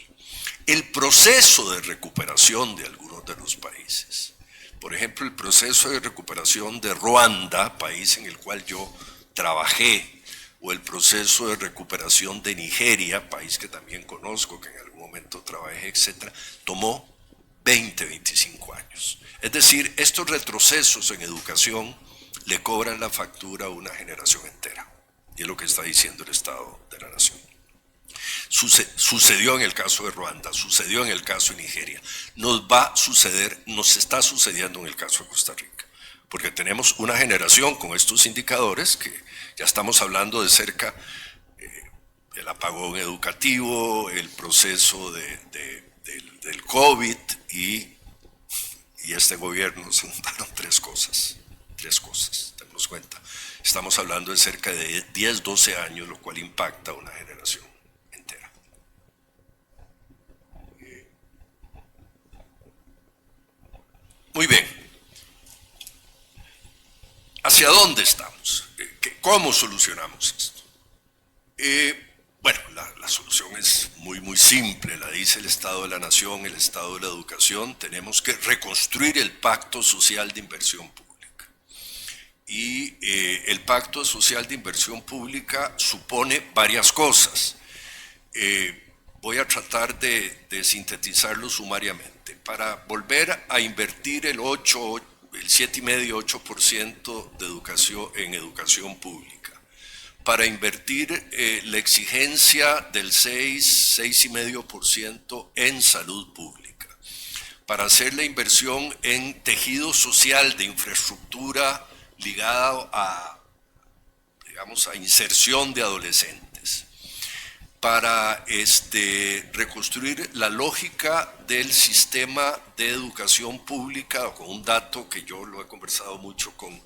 El proceso de recuperación de algunos de los países, por ejemplo, el proceso de recuperación de Ruanda, país en el cual yo trabajé, o el proceso de recuperación de Nigeria, país que también conozco, que en algún momento trabajé, etcétera, tomó 20, 25 años. Es decir, estos retrocesos en educación le cobran la factura a una generación entera. Y es lo que está diciendo el Estado de la Nación. Sucedió en el caso de Ruanda, sucedió en el caso de Nigeria, nos está sucediendo en el caso de Costa Rica, porque tenemos una generación con estos indicadores que ya estamos hablando de cerca el apagón educativo, el proceso del COVID y este gobierno se juntaron tres cosas, tenemos cuenta. Estamos hablando de cerca de 10, 12 años, lo cual impacta a una generación entera. Muy bien. ¿Hacia dónde estamos? ¿Cómo solucionamos esto? Bueno, la solución es muy simple, la dice el Estado de la Nación, el Estado de la Educación. Tenemos que reconstruir el Pacto Social de Inversión Pública. Y el Pacto Social de Inversión Pública supone varias cosas. Voy a tratar de sintetizarlo sumariamente. Para volver a invertir el 7,5-8% en educación pública, para invertir la exigencia del 6,5% en salud pública, para hacer la inversión en tejido social de infraestructura ligado a, digamos, a inserción de adolescentes, para reconstruir la lógica del sistema de educación pública, con un dato que yo lo he conversado mucho con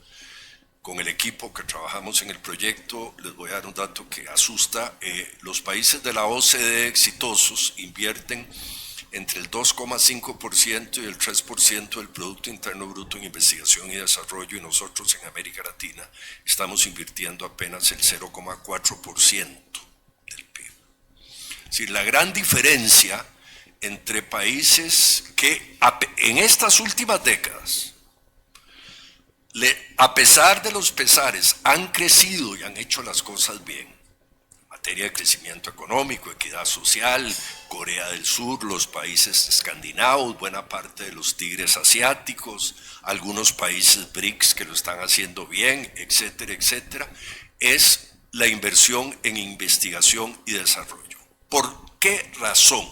el equipo que trabajamos en el proyecto. Les voy a dar un dato que asusta. Los países de la OCDE exitosos invierten entre el 2,5% y el 3% del Producto Interno Bruto en investigación y desarrollo, y nosotros en América Latina estamos invirtiendo apenas el 0,4% del PIB. Es decir, la gran diferencia entre países que en estas últimas décadas, a pesar de los pesares, han crecido y han hecho las cosas bien. Materia de crecimiento económico, equidad social, Corea del Sur, los países escandinavos, buena parte de los tigres asiáticos, algunos países BRICS que lo están haciendo bien, etcétera, etcétera, es la inversión en investigación y desarrollo. ¿Por qué razón?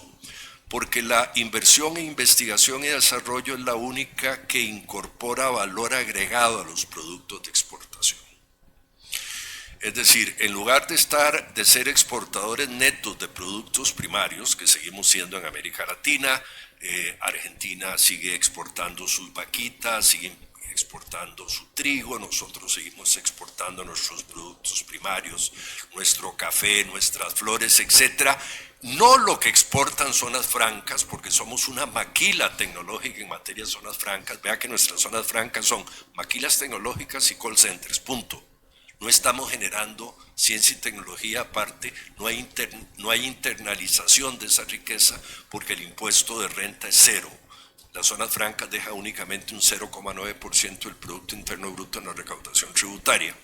Porque la inversión en investigación y desarrollo es la única que incorpora valor agregado a los productos de exportación. Es decir, en lugar de ser exportadores netos de productos primarios, que seguimos siendo en América Latina, Argentina sigue exportando sus vaquitas, sigue exportando su trigo, nosotros seguimos exportando nuestros productos primarios, nuestro café, nuestras flores, etcétera. No lo que exportan zonas francas, porque somos una maquila tecnológica en materia de zonas francas. Vea que nuestras zonas francas son maquilas tecnológicas y call centers, punto. No estamos generando ciencia y tecnología aparte, no hay internalización de esa riqueza porque el impuesto de renta es cero. Las zonas francas deja únicamente un 0,9% del Producto Interno Bruto en la recaudación tributaria.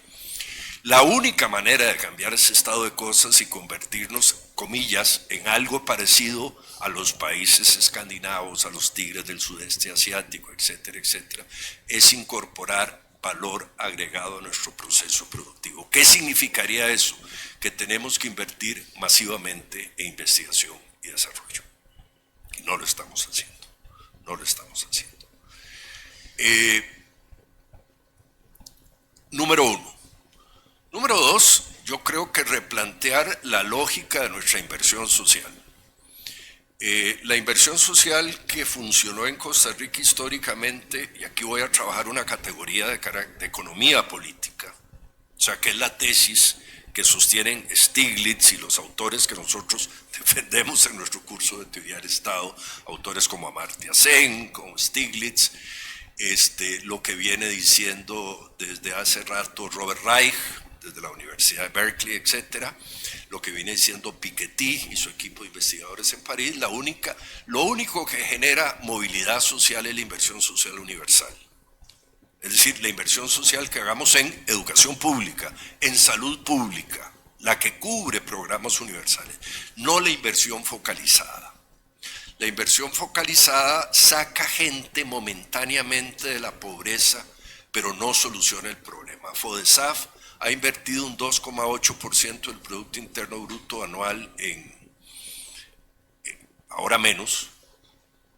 La única manera de cambiar ese estado de cosas y convertirnos, comillas, en algo parecido a los países escandinavos, a los tigres del sudeste asiático, etcétera, etcétera, es incorporar valor agregado a nuestro proceso productivo. ¿Qué significaría eso? Que tenemos que invertir masivamente en investigación y desarrollo. Y no lo estamos haciendo. No lo estamos haciendo. Número uno. Número dos, yo creo que replantear la lógica de nuestra inversión social. La inversión social que funcionó en Costa Rica históricamente, y aquí voy a trabajar una categoría de economía política, o sea, que es la tesis que sostienen Stiglitz y los autores que nosotros defendemos en nuestro curso de teoría del Estado, autores como Amartya Sen, como Stiglitz, lo que viene diciendo desde hace rato Robert Reich, desde la Universidad de Berkeley, etcétera, lo que viene diciendo Piketty y su equipo de investigadores en París, lo único que genera movilidad social es la inversión social universal. Es decir, la inversión social que hagamos en educación pública, en salud pública, la que cubre programas universales, no la inversión focalizada. La inversión focalizada saca gente momentáneamente de la pobreza, pero no soluciona el problema. FODESAF ha invertido un 2,8% del Producto Interno Bruto anual ahora menos,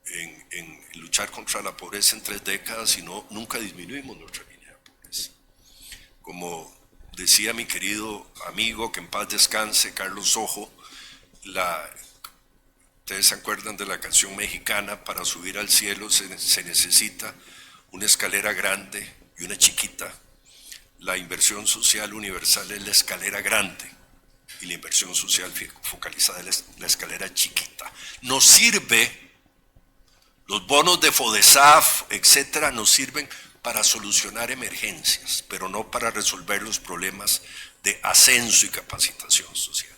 en luchar contra la pobreza en 3 décadas y nunca disminuimos nuestra línea de pobreza. Como decía mi querido amigo, que en paz descanse, Carlos Sojo, ustedes se acuerdan de la canción mexicana, para subir al cielo se necesita una escalera grande y una chiquita. La inversión social universal es la escalera grande y la inversión social focalizada es la escalera chiquita. Nos sirve, los bonos de FODESAF, etcétera, nos sirven para solucionar emergencias, pero no para resolver los problemas de ascenso y capacitación social.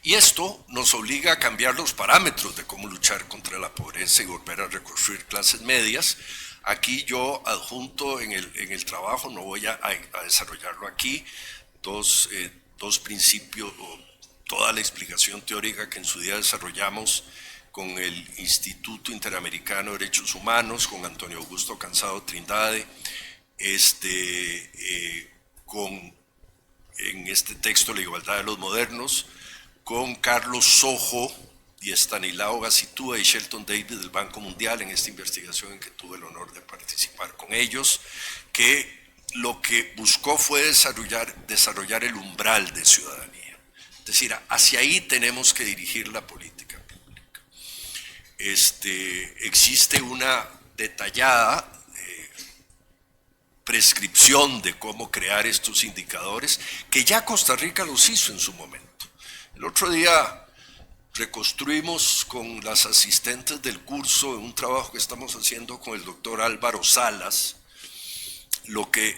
Y esto nos obliga a cambiar los parámetros de cómo luchar contra la pobreza y volver a reconstruir clases medias. Aquí yo adjunto en el trabajo, no voy a desarrollarlo aquí, dos principios, o toda la explicación teórica que en su día desarrollamos con el Instituto Interamericano de Derechos Humanos, con Antonio Augusto Cansado Trindade, en este texto La igualdad de los modernos, con Carlos Sojo y Stanislao Gacitúa y Shelton Davis del Banco Mundial, en esta investigación en que tuve el honor de participar con ellos, que lo que buscó fue desarrollar el umbral de ciudadanía. Es decir, hacia ahí tenemos que dirigir la política pública. Existe una detallada prescripción de cómo crear estos indicadores, que ya Costa Rica los hizo en su momento. El otro día reconstruimos con las asistentes del curso, en un trabajo que estamos haciendo con el doctor Álvaro Salas, lo que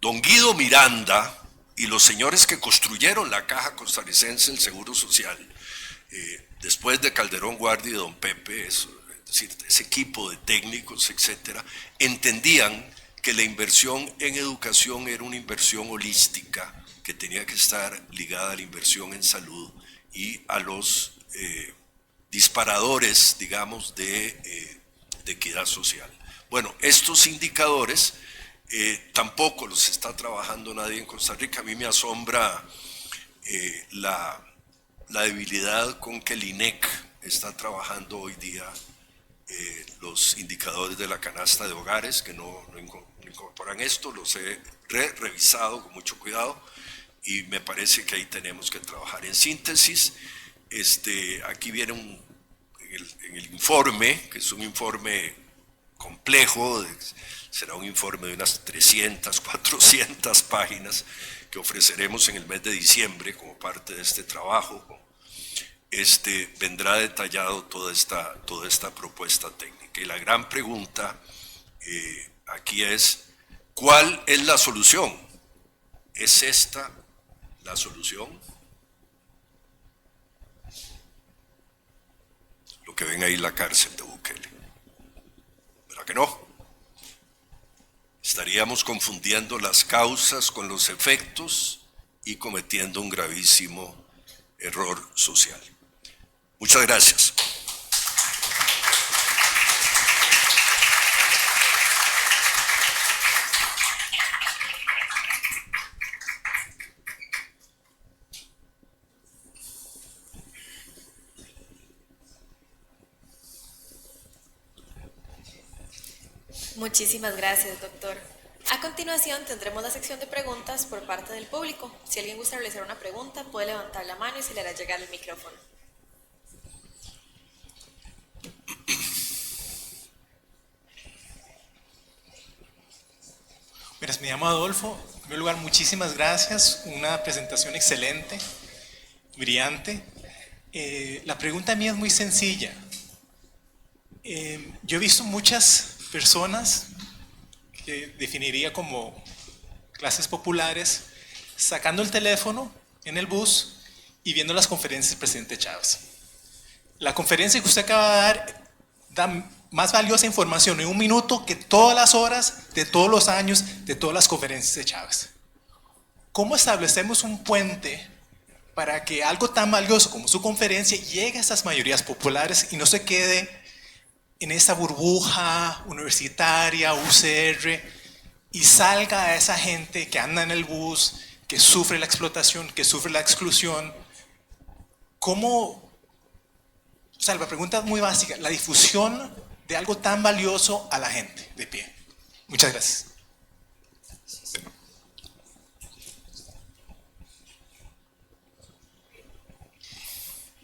don Guido Miranda y los señores que construyeron la Caja Costarricense del Seguro Social, después de Calderón Guardia y don Pepe, es decir, ese equipo de técnicos, etcétera, entendían que la inversión en educación era una inversión holística, que tenía que estar ligada a la inversión en salud y a los disparadores, digamos, de equidad social. Bueno, estos indicadores tampoco los está trabajando nadie en Costa Rica. A mí me asombra la debilidad con que el INEC está trabajando hoy día los indicadores de la canasta de hogares, que no incorporan esto. Los he revisado con mucho cuidado y me parece que ahí tenemos que trabajar. En síntesis, aquí viene en el informe, que es un informe complejo, será un informe de unas 300, 400 páginas que ofreceremos en el mes de diciembre como parte de este trabajo. Vendrá detallado toda esta propuesta técnica. Y la gran pregunta aquí es, ¿cuál es la solución? ¿Es esta la solución? Lo que ven ahí, la cárcel de Bukele. ¿Verdad que no? Estaríamos confundiendo las causas con los efectos y cometiendo un gravísimo error social. Muchas gracias. Muchísimas gracias, doctor. A continuación tendremos la sección de preguntas por parte del público. Si alguien gusta realizar una pregunta, puede levantar la mano y se le hará llegar el micrófono. Buenas, me llamo Adolfo. En primer lugar, muchísimas gracias. Una presentación excelente, brillante. La pregunta mía es muy sencilla. Yo he visto muchas personas que definiría como clases populares sacando el teléfono en el bus y viendo las conferencias del presidente Chávez. La conferencia que usted acaba de dar da más valiosa información en un minuto que todas las horas de todos los años de todas las conferencias de Chávez. ¿Cómo establecemos un puente para que algo tan valioso como su conferencia llegue a estas mayorías populares y no se quede en esa burbuja universitaria, UCR, y salga a esa gente que anda en el bus, que sufre la explotación, que sufre la exclusión? ¿Cómo? O sea, la pregunta es muy básica, la difusión de algo tan valioso a la gente de pie. Muchas gracias.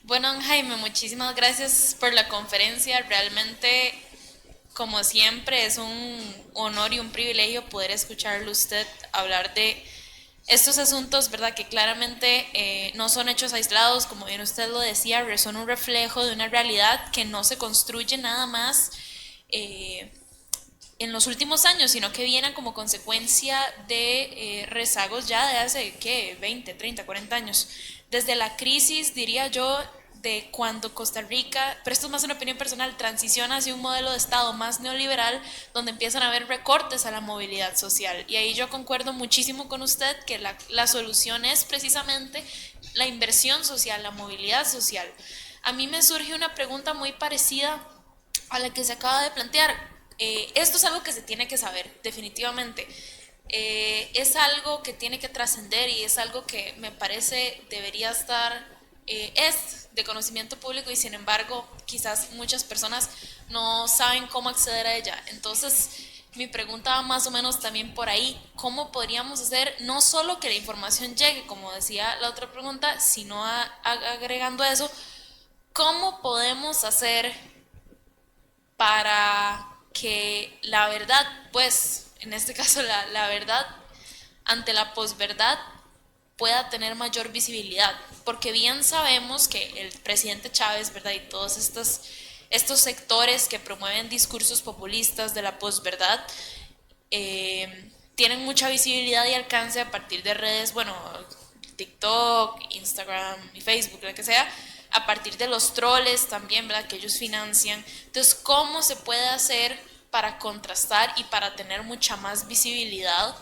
Bueno, Jaime, muchísimas gracias por la conferencia. Realmente, como siempre, es un honor y un privilegio poder escucharlo a usted hablar de estos asuntos, ¿verdad? Que claramente no son hechos aislados, como bien usted lo decía, son un reflejo de una realidad que no se construye nada más en los últimos años, sino que viene como consecuencia de rezagos ya de hace, ¿qué? 20, 30, 40 años. Desde la crisis, diría yo, de cuando Costa Rica, pero esto es más una opinión personal, transiciona hacia un modelo de Estado más neoliberal, donde empiezan a haber recortes a la movilidad social. Y ahí yo concuerdo muchísimo con usted que la solución es precisamente la inversión social, la movilidad social. A mí me surge una pregunta muy parecida a la que se acaba de plantear. Esto es algo que se tiene que saber, definitivamente. Es algo que tiene que trascender y es algo que me parece debería estar, es de conocimiento público, y sin embargo quizás muchas personas no saben cómo acceder a ella. Entonces mi pregunta va más o menos también por ahí: ¿cómo podríamos hacer no solo que la información llegue, como decía la otra pregunta, sino agregando a eso, cómo podemos hacer para que la verdad, pues en este caso la verdad ante la posverdad, pueda tener mayor visibilidad? Porque bien sabemos que el presidente Chávez, ¿verdad?, y todos estos sectores que promueven discursos populistas de la posverdad tienen mucha visibilidad y alcance a partir de redes, bueno, TikTok, Instagram y Facebook, lo que sea, a partir de los troles también, ¿verdad?, que ellos financian. Entonces, ¿cómo se puede hacer para contrastar y para tener mucha más visibilidad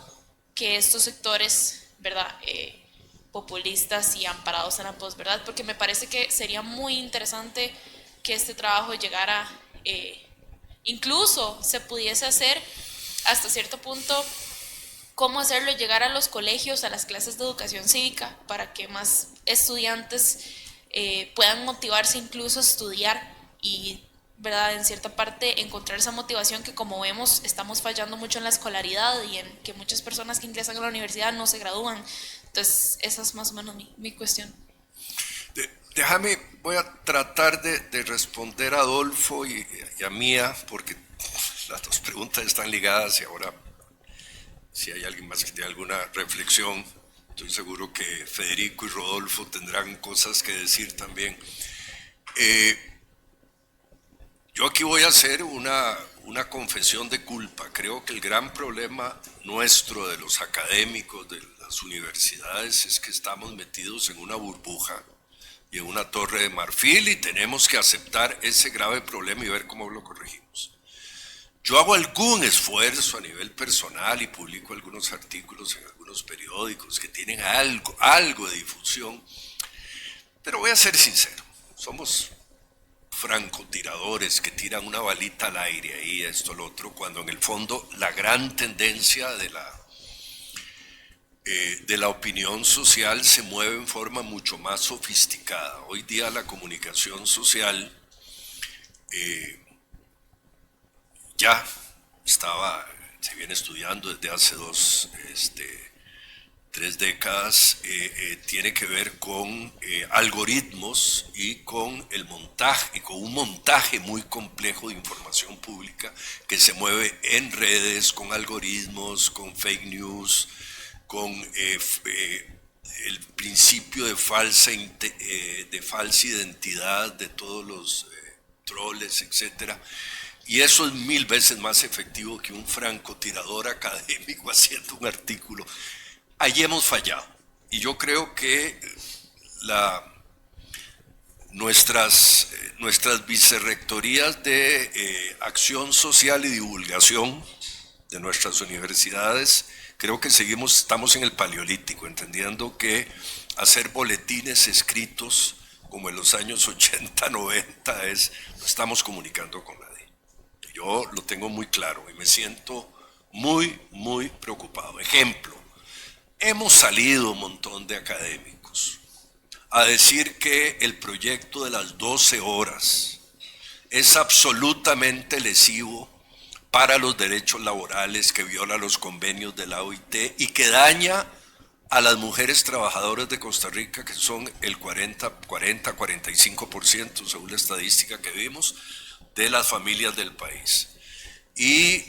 que estos sectores, ¿verdad?, populistas y amparados en la posverdad? Porque me parece que sería muy interesante que este trabajo llegara, incluso se pudiese hacer hasta cierto punto, cómo hacerlo llegar a los colegios, a las clases de educación cívica, para que más estudiantes puedan motivarse incluso a estudiar y, ¿verdad?, en cierta parte encontrar esa motivación que, como vemos, estamos fallando mucho en la escolaridad y en que muchas personas que ingresan a la universidad no se gradúan. Entonces, esa es más o menos mi cuestión. Déjame, voy a tratar de responder a Adolfo y a Mía, porque las dos preguntas están ligadas, y ahora, si hay alguien más que tiene alguna reflexión, estoy seguro que Federico y Rodolfo tendrán cosas que decir también. Yo aquí voy a hacer una confesión de culpa. Creo que el gran problema nuestro, de los académicos, de la las universidades es que estamos metidos en una burbuja y en una torre de marfil y tenemos que aceptar ese grave problema y ver cómo lo corregimos. Yo hago algún esfuerzo a nivel personal y publico algunos artículos en algunos periódicos que tienen algo de difusión, pero voy a ser sincero, somos francotiradores que tiran una balita al aire ahí, esto, lo otro, cuando en el fondo la gran tendencia de la opinión social se mueve en forma mucho más sofisticada. Hoy día la comunicación social ya se viene estudiando desde hace 3 décadas, tiene que ver con algoritmos y con el montaje, y con un montaje muy complejo de información pública que se mueve en redes, con algoritmos, con fake news, con el principio de falsa identidad de todos los troles, etcétera. Y eso es 1000 veces más efectivo que un francotirador académico haciendo un artículo. Allí hemos fallado. Y yo creo que nuestras vicerrectorías de acción social y divulgación de nuestras universidades, creo que estamos en el paleolítico, entendiendo que hacer boletines escritos como en los años 80, 90 no estamos comunicando con nadie. Yo lo tengo muy claro y me siento muy, muy preocupado. Ejemplo, hemos salido un montón de académicos a decir que el proyecto de las 12 horas es absolutamente lesivo para los derechos laborales, que viola los convenios de la OIT y que daña a las mujeres trabajadoras de Costa Rica, que son el 40-45%, según la estadística que vimos, de las familias del país. Y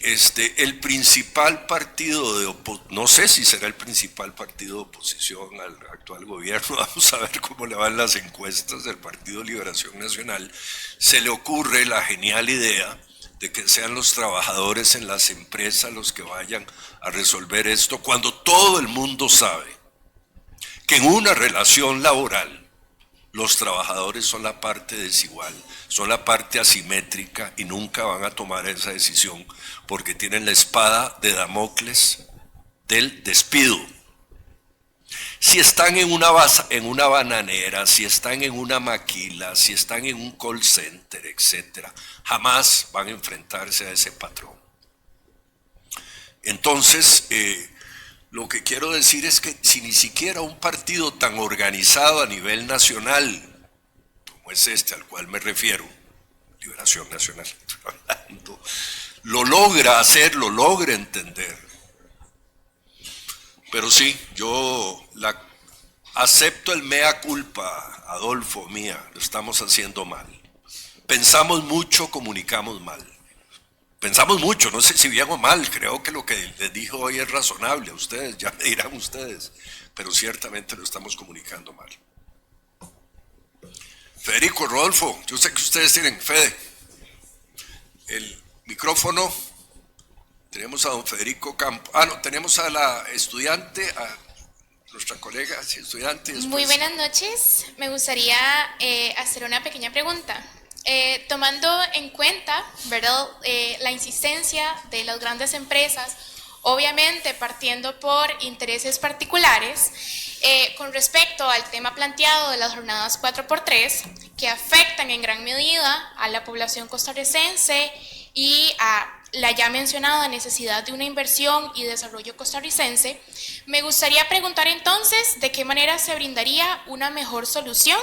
el principal partido no sé si será el principal partido de oposición al actual gobierno, vamos a ver cómo le van las encuestas del Partido Liberación Nacional, se le ocurre la genial idea de que sean los trabajadores en las empresas los que vayan a resolver esto, cuando todo el mundo sabe que en una relación laboral los trabajadores son la parte desigual, son la parte asimétrica y nunca van a tomar esa decisión porque tienen la espada de Damocles del despido. Si están en una bananera, si están en una maquila, si están en un call center, etcétera, jamás van a enfrentarse a ese patrón. Entonces, lo que quiero decir es que si ni siquiera un partido tan organizado a nivel nacional, como es al cual me refiero, Liberación Nacional, lo logra hacer, lo logra entender. Pero sí, yo acepto el mea culpa, Adolfo, mía, lo estamos haciendo mal. Pensamos mucho, comunicamos mal. Pensamos mucho, no sé si bien o mal, creo que lo que les dijo hoy es razonable a ustedes, ya me dirán ustedes, pero ciertamente lo estamos comunicando mal. Federico, Rodolfo, yo sé que ustedes tienen, Fede, el micrófono, tenemos a don Federico Campos, no, tenemos a la estudiante, a nuestra colega estudiante. Muy buenas noches, me gustaría hacer una pequeña pregunta. Tomando en cuenta, ¿verdad?, la insistencia de las grandes empresas, obviamente partiendo por intereses particulares, con respecto al tema planteado de las jornadas 4x3, que afectan en gran medida a la población costarricense y a la ya mencionada necesidad de una inversión y desarrollo costarricense, me gustaría preguntar entonces de qué manera se brindaría una mejor solución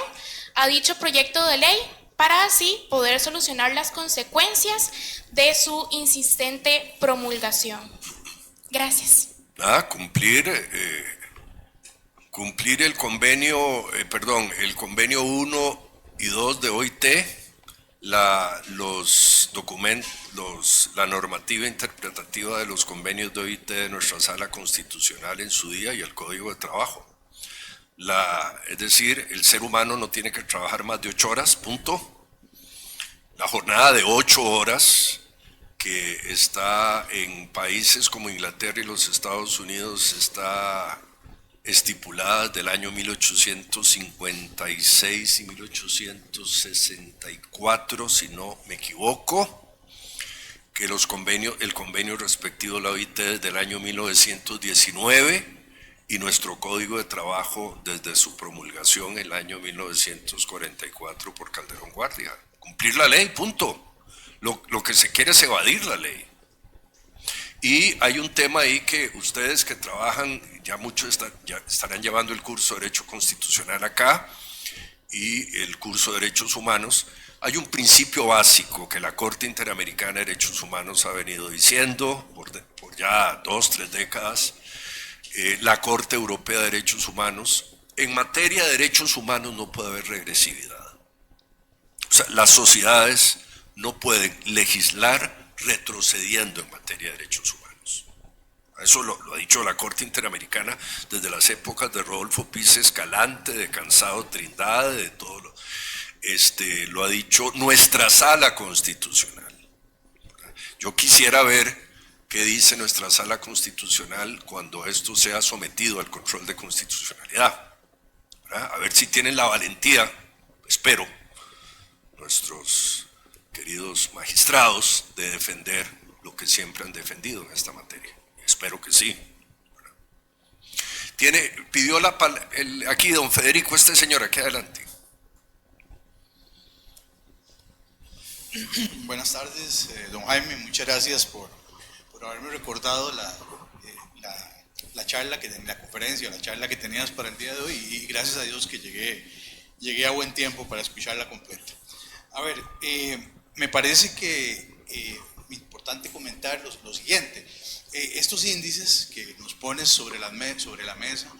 a dicho proyecto de ley, para así poder solucionar las consecuencias de su insistente promulgación. Gracias. Cumplir el convenio, el convenio 1 y 2 de OIT, la normativa interpretativa de los convenios de OIT de nuestra sala constitucional en su día y el Código de Trabajo. Es decir, el ser humano no tiene que trabajar más de 8 horas, punto. La jornada de 8 horas que está en países como Inglaterra y los Estados Unidos está estipuladas del año 1856 y 1864, si no me equivoco, que el convenio respectivo de la OIT desde el año 1919 y nuestro Código de Trabajo desde su promulgación en el año 1944 por Calderón Guardia. Cumplir la ley, punto. Lo que se quiere es evadir la ley. Y hay un tema ahí que ustedes que trabajan, ya muchos ya estarán llevando el curso de Derecho Constitucional acá y el curso de Derechos Humanos. Hay un principio básico que la Corte Interamericana de Derechos Humanos ha venido diciendo por ya 2, 3 décadas, la Corte Europea de Derechos Humanos. En materia de derechos humanos no puede haber regresividad. O sea, las sociedades no pueden legislar retrocediendo en materia de derechos humanos. Eso lo ha dicho la Corte Interamericana desde las épocas de Rodolfo Piz Escalante, de Cansado Trindade, de todo lo ha dicho nuestra Sala Constitucional. Yo quisiera ver qué dice nuestra Sala Constitucional cuando esto sea sometido al control de constitucionalidad. ¿Verdad? A ver si tienen la valentía, espero, nuestros queridos magistrados, de defender lo que siempre han defendido en esta materia. Espero que sí. Pidió aquí don Federico, este señor, aquí adelante. Buenas tardes, don Jaime, muchas gracias por haberme recordado la charla, la conferencia, la charla que tenías para el día de hoy, y gracias a Dios que llegué a buen tiempo para escucharla completa. A ver, me parece que es importante comentar lo siguiente. Estos índices que nos pones sobre la mesa,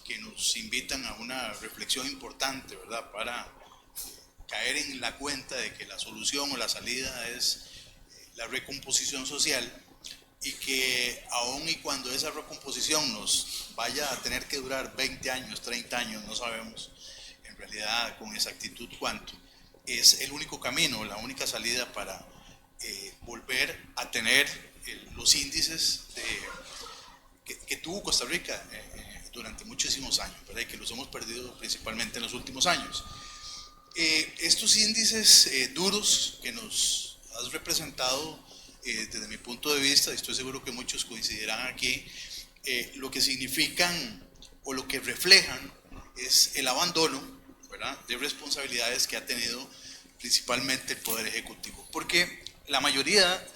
que nos invitan a una reflexión importante, ¿verdad?, para caer en la cuenta de que la solución o la salida es la recomposición social, y que aun y cuando esa recomposición nos vaya a tener que durar 20 años, 30 años, no sabemos en realidad con exactitud cuánto, es el único camino, la única salida para volver a tener los índices que tuvo Costa Rica durante muchísimos años, ¿verdad?, y que los hemos perdido principalmente en los últimos años. Estos índices duros que nos has representado, desde mi punto de vista, y estoy seguro que muchos coincidirán aquí, lo que significan o lo que reflejan es el abandono, ¿verdad?, de responsabilidades que ha tenido principalmente el Poder Ejecutivo, porque la mayoría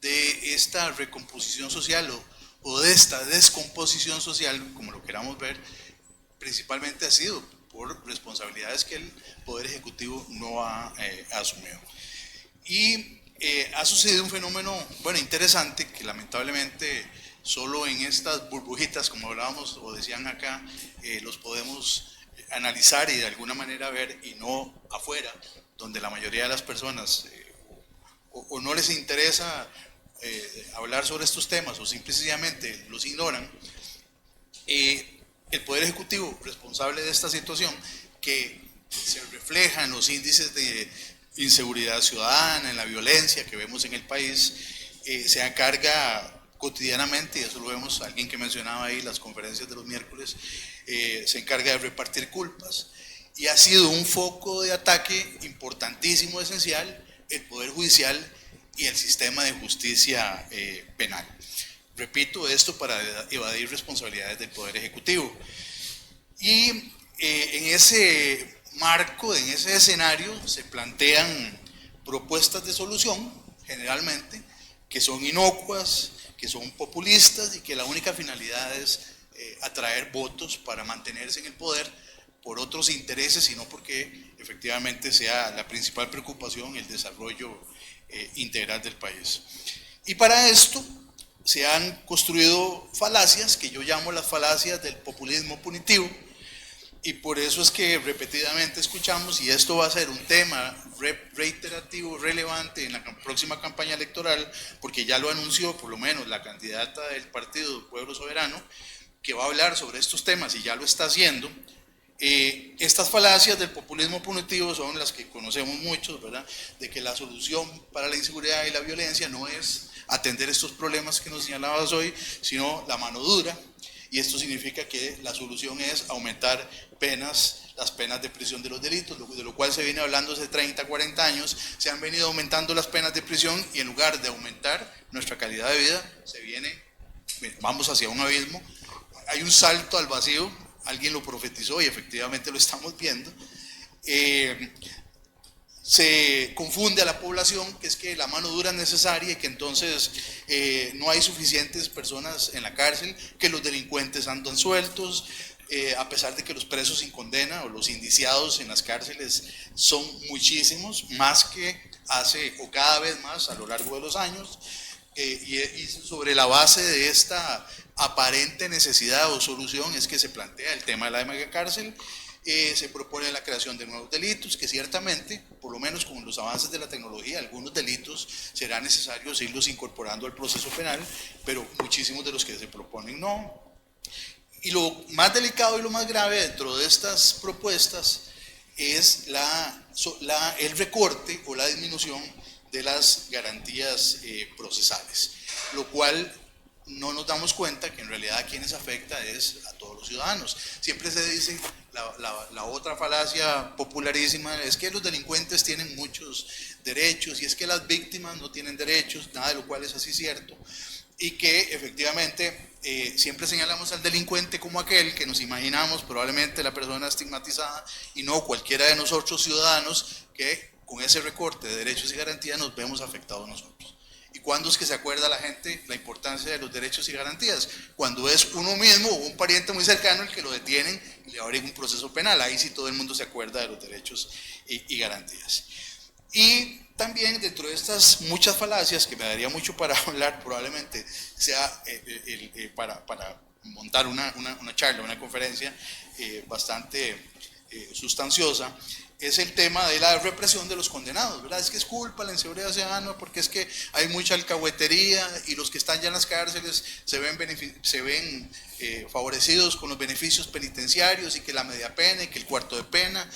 de esta recomposición social o de esta descomposición social, como lo queramos ver, principalmente ha sido por responsabilidades que el Poder Ejecutivo no ha asumido. Y ha sucedido un fenómeno, bueno, interesante, que lamentablemente solo en estas burbujitas, como hablábamos o decían acá, los podemos analizar y de alguna manera ver, y no afuera, donde la mayoría de las personas o no les interesa hablar sobre estos temas o simplemente los ignoran. El Poder Ejecutivo, responsable de esta situación, que se refleja en los índices de inseguridad ciudadana, en la violencia que vemos en el país, se encarga cotidianamente, y eso lo vemos, alguien que mencionaba ahí las conferencias de los miércoles, se encarga de repartir culpas, y ha sido un foco de ataque importantísimo, esencial, el Poder Judicial y el sistema de justicia penal. Repito, esto para evadir responsabilidades del Poder Ejecutivo. Y en ese marco, en ese escenario, se plantean propuestas de solución, generalmente, que son inocuas, que son populistas, y que la única finalidad es atraer votos para mantenerse en el poder por otros intereses, sino porque efectivamente sea la principal preocupación el desarrollo integral del país. Y para esto se han construido falacias que yo llamo las falacias del populismo punitivo, y por eso es que repetidamente escuchamos, y esto va a ser un tema reiterativo, relevante en la próxima campaña electoral, porque ya lo anunció por lo menos la candidata del Partido Pueblo Soberano, que va a hablar sobre estos temas y ya lo está haciendo. Estas falacias del populismo punitivo son las que conocemos muchos, ¿verdad?, de que la solución para la inseguridad y la violencia no es atender estos problemas que nos señalabas hoy, sino la mano dura, y esto significa que la solución es aumentar las penas de prisión de los delitos, de lo cual se viene hablando hace 30, 40 años. Se han venido aumentando las penas de prisión y en lugar de aumentar nuestra calidad de vida, vamos hacia un abismo. Hay un salto al vacío, alguien lo profetizó y efectivamente lo estamos viendo. Se confunde a la población que es que la mano dura es necesaria y que entonces no hay suficientes personas en la cárcel, que los delincuentes andan sueltos, a pesar de que los presos sin condena o los indiciados en las cárceles son muchísimos, más que hace o cada vez más a lo largo de los años, y sobre la base de esta aparente necesidad o solución es que se plantea el tema de la megacárcel. Se propone la creación de nuevos delitos que ciertamente, por lo menos con los avances de la tecnología, algunos delitos será necesario irlos incorporando al proceso penal, pero muchísimos de los que se proponen no. Y lo más delicado y lo más grave dentro de estas propuestas es el recorte o la disminución de las garantías procesales, lo cual no nos damos cuenta que en realidad a quienes afecta es a todos los ciudadanos. Siempre se dice, la otra falacia popularísima es que los delincuentes tienen muchos derechos y es que las víctimas no tienen derechos, nada de lo cual es así cierto, y que efectivamente siempre señalamos al delincuente como aquel que nos imaginamos, probablemente la persona estigmatizada, y no cualquiera de nosotros ciudadanos que con ese recorte de derechos y garantías nos vemos afectados nosotros. ¿Y cuándo es que se acuerda la gente la importancia de los derechos y garantías? Cuando es uno mismo o un pariente muy cercano el que lo detienen y le abren un proceso penal. Ahí sí todo el mundo se acuerda de los derechos y garantías. Y también dentro de estas muchas falacias, que me daría mucho para hablar, probablemente sea para montar una charla, una conferencia bastante sustanciosa, es el tema de la represión de los condenados, ¿verdad? Es que es culpa la inseguridad ciudadana porque es que hay mucha alcahuetería y los que están ya en las cárceles se ven favorecidos con los beneficios penitenciarios y que la media pena y que el cuarto de pena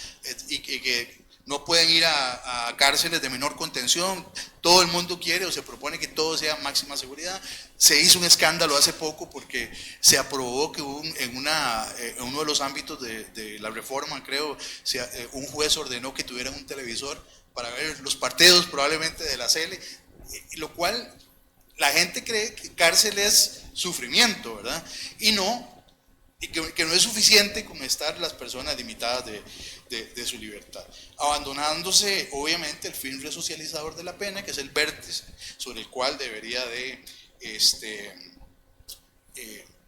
y que no pueden ir a cárceles de menor contención. Todo el mundo quiere o se propone que todo sea máxima seguridad. Se hizo un escándalo hace poco porque se aprobó que en uno de los ámbitos de la reforma, creo, un juez ordenó que tuvieran un televisor para ver los partidos probablemente de la CL, lo cual la gente cree que cárcel es sufrimiento, ¿verdad? Y que no es suficiente con estar las personas limitadas de su libertad, abandonándose obviamente el fin resocializador de la pena, que es el vértice sobre el cual debería de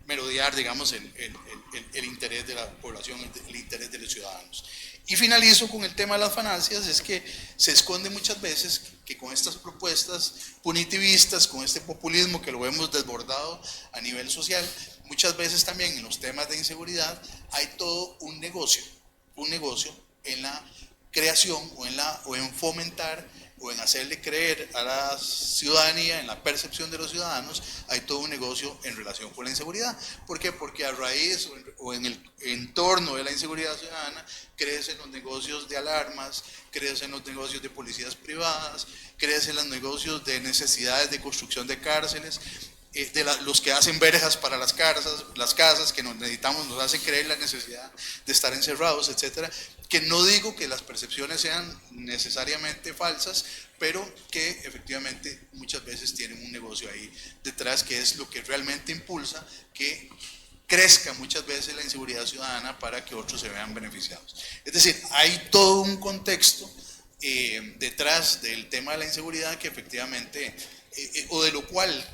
merodear, digamos, el interés de la población, el interés de los ciudadanos. Y finalizo con el tema de las falacias, es que se esconde muchas veces que con estas propuestas punitivistas, con este populismo que lo vemos desbordado a nivel social, muchas veces también en los temas de inseguridad hay todo un negocio en la creación o en fomentar o en hacerle creer a la ciudadanía, en la percepción de los ciudadanos, hay todo un negocio en relación con la inseguridad. ¿Por qué? Porque a raíz o en el entorno de la inseguridad ciudadana crecen los negocios de alarmas, crecen los negocios de policías privadas, crecen los negocios de necesidades de construcción de cárceles, los que hacen verjas para las casas que nos hacen creer la necesidad de estar encerrados, etcétera, que no digo que las percepciones sean necesariamente falsas, pero que efectivamente muchas veces tienen un negocio ahí detrás, que es lo que realmente impulsa que crezca muchas veces la inseguridad ciudadana para que otros se vean beneficiados. Es decir, hay todo un contexto detrás del tema de la inseguridad que efectivamente o de lo cual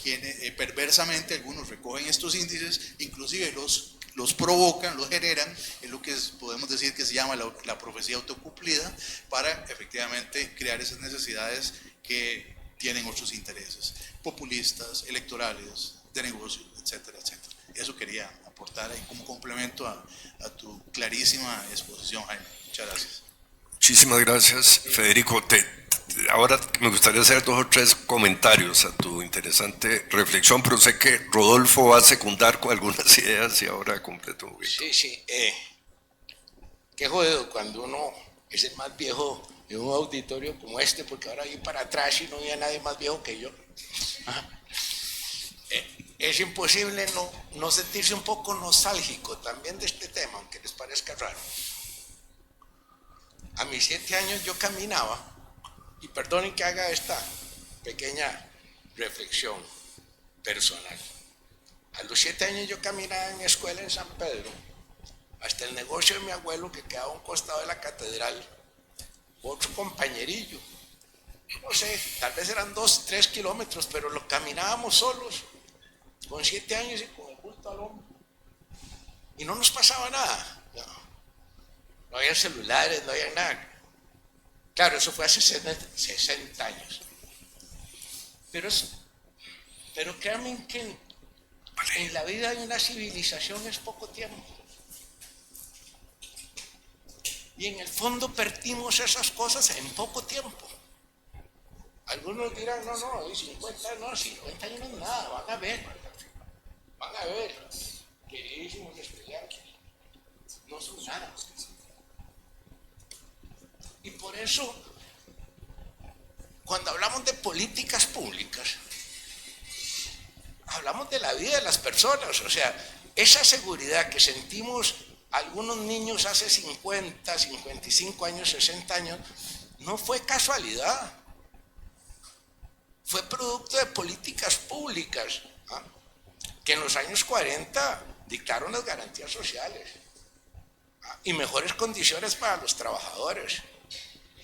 perversamente algunos recogen estos índices, inclusive los provocan, los generan, es lo que podemos decir que se llama la profecía autocumplida, para efectivamente crear esas necesidades que tienen otros intereses populistas, electorales, de negocios, etcétera, etcétera. Eso quería aportar ahí como complemento a tu clarísima exposición, Jaime. Muchas gracias. Muchísimas gracias, Federico. Ahora me gustaría hacer 2 o 3 comentarios a tu interesante reflexión, pero sé que Rodolfo va a secundar con algunas ideas y ahora completo un poquito. Sí. Qué jodido cuando uno es el más viejo de un auditorio como este, porque ahora vi para atrás y no había nadie más viejo que yo. es imposible no sentirse un poco nostálgico también de este tema, aunque les parezca raro. A mis 7 años yo caminaba, y perdonen que haga esta pequeña reflexión personal. A los 7 años yo caminaba en mi escuela en San Pedro, hasta el negocio de mi abuelo que quedaba a un costado de la catedral, otro compañerillo. No sé, tal vez eran 2, 3 kilómetros, pero lo caminábamos solos, con 7 años y con el bulto al hombro. Y no nos pasaba nada. No había celulares, no había nada. Claro, eso fue hace 60 años. Pero créanme que en la vida de una civilización es poco tiempo. Y en el fondo perdimos esas cosas en poco tiempo. Algunos dirán, no, 50 años no es nada, van a ver, queridísimos estudiantes, no son nada. Y por eso, cuando hablamos de políticas públicas, hablamos de la vida de las personas, o sea, esa seguridad que sentimos algunos niños hace 50, 55 años, 60 años, no fue casualidad. Fue producto de políticas públicas, que en los años 40 dictaron las garantías sociales y mejores condiciones para los trabajadores.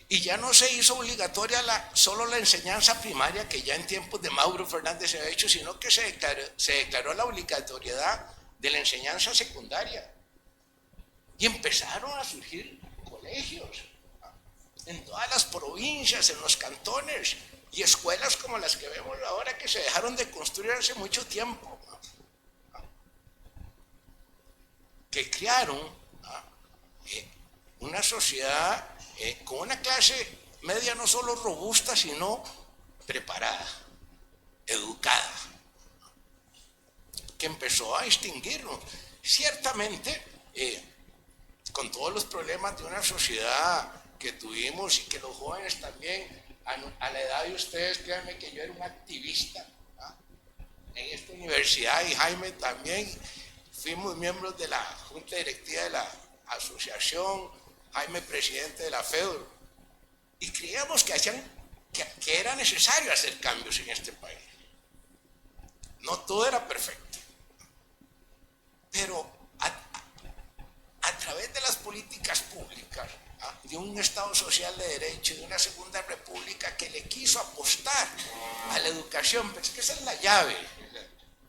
Y ya no se hizo obligatoria solo la enseñanza primaria, que ya en tiempos de Mauro Fernández se había hecho, sino que se declaró la obligatoriedad de la enseñanza secundaria. Y empezaron a surgir colegios en todas las provincias, en los cantones, y escuelas como las que vemos ahora, que se dejaron de construir hace mucho tiempo, que crearon una sociedad con una clase media no solo robusta, sino preparada, educada, que empezó a extinguirnos. Ciertamente, con todos los problemas de una sociedad que tuvimos, y que los jóvenes también, a la edad de ustedes, créanme que yo era un activista en esta universidad, y Jaime también, fuimos miembros de la junta directiva de la asociación, Jaime presidente de la FEDUR, y creíamos que era necesario hacer cambios en este país. No todo era perfecto, pero a través de las políticas públicas, de un Estado social de derecho, de una segunda república que le quiso apostar a la educación, pero es que esa es la llave,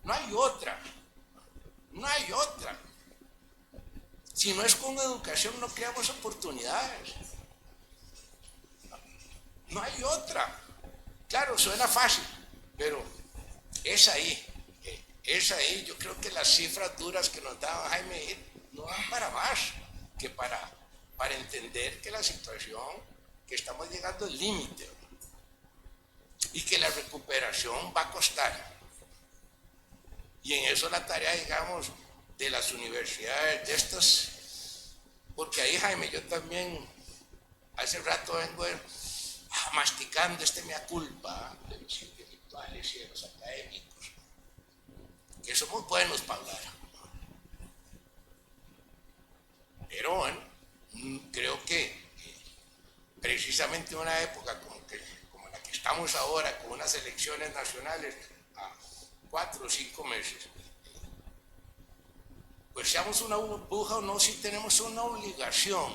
no hay otra. Si no es con educación, no creamos oportunidades. No hay otra. Claro, suena fácil, pero es ahí. Yo creo que las cifras duras que nos daba Jaime no dan para más que para entender que la situación, que estamos llegando al límite y que la recuperación va a costar. Y en eso la tarea, digamos, de las universidades, de estas, porque ahí, Jaime, yo también hace rato vengo masticando mea culpa de los intelectuales y de los académicos, que somos buenos para hablar. Pero bueno, creo que precisamente en una época como la que estamos ahora, con unas elecciones nacionales a 4 o 5 meses, pues seamos una burbuja o no, si tenemos una obligación,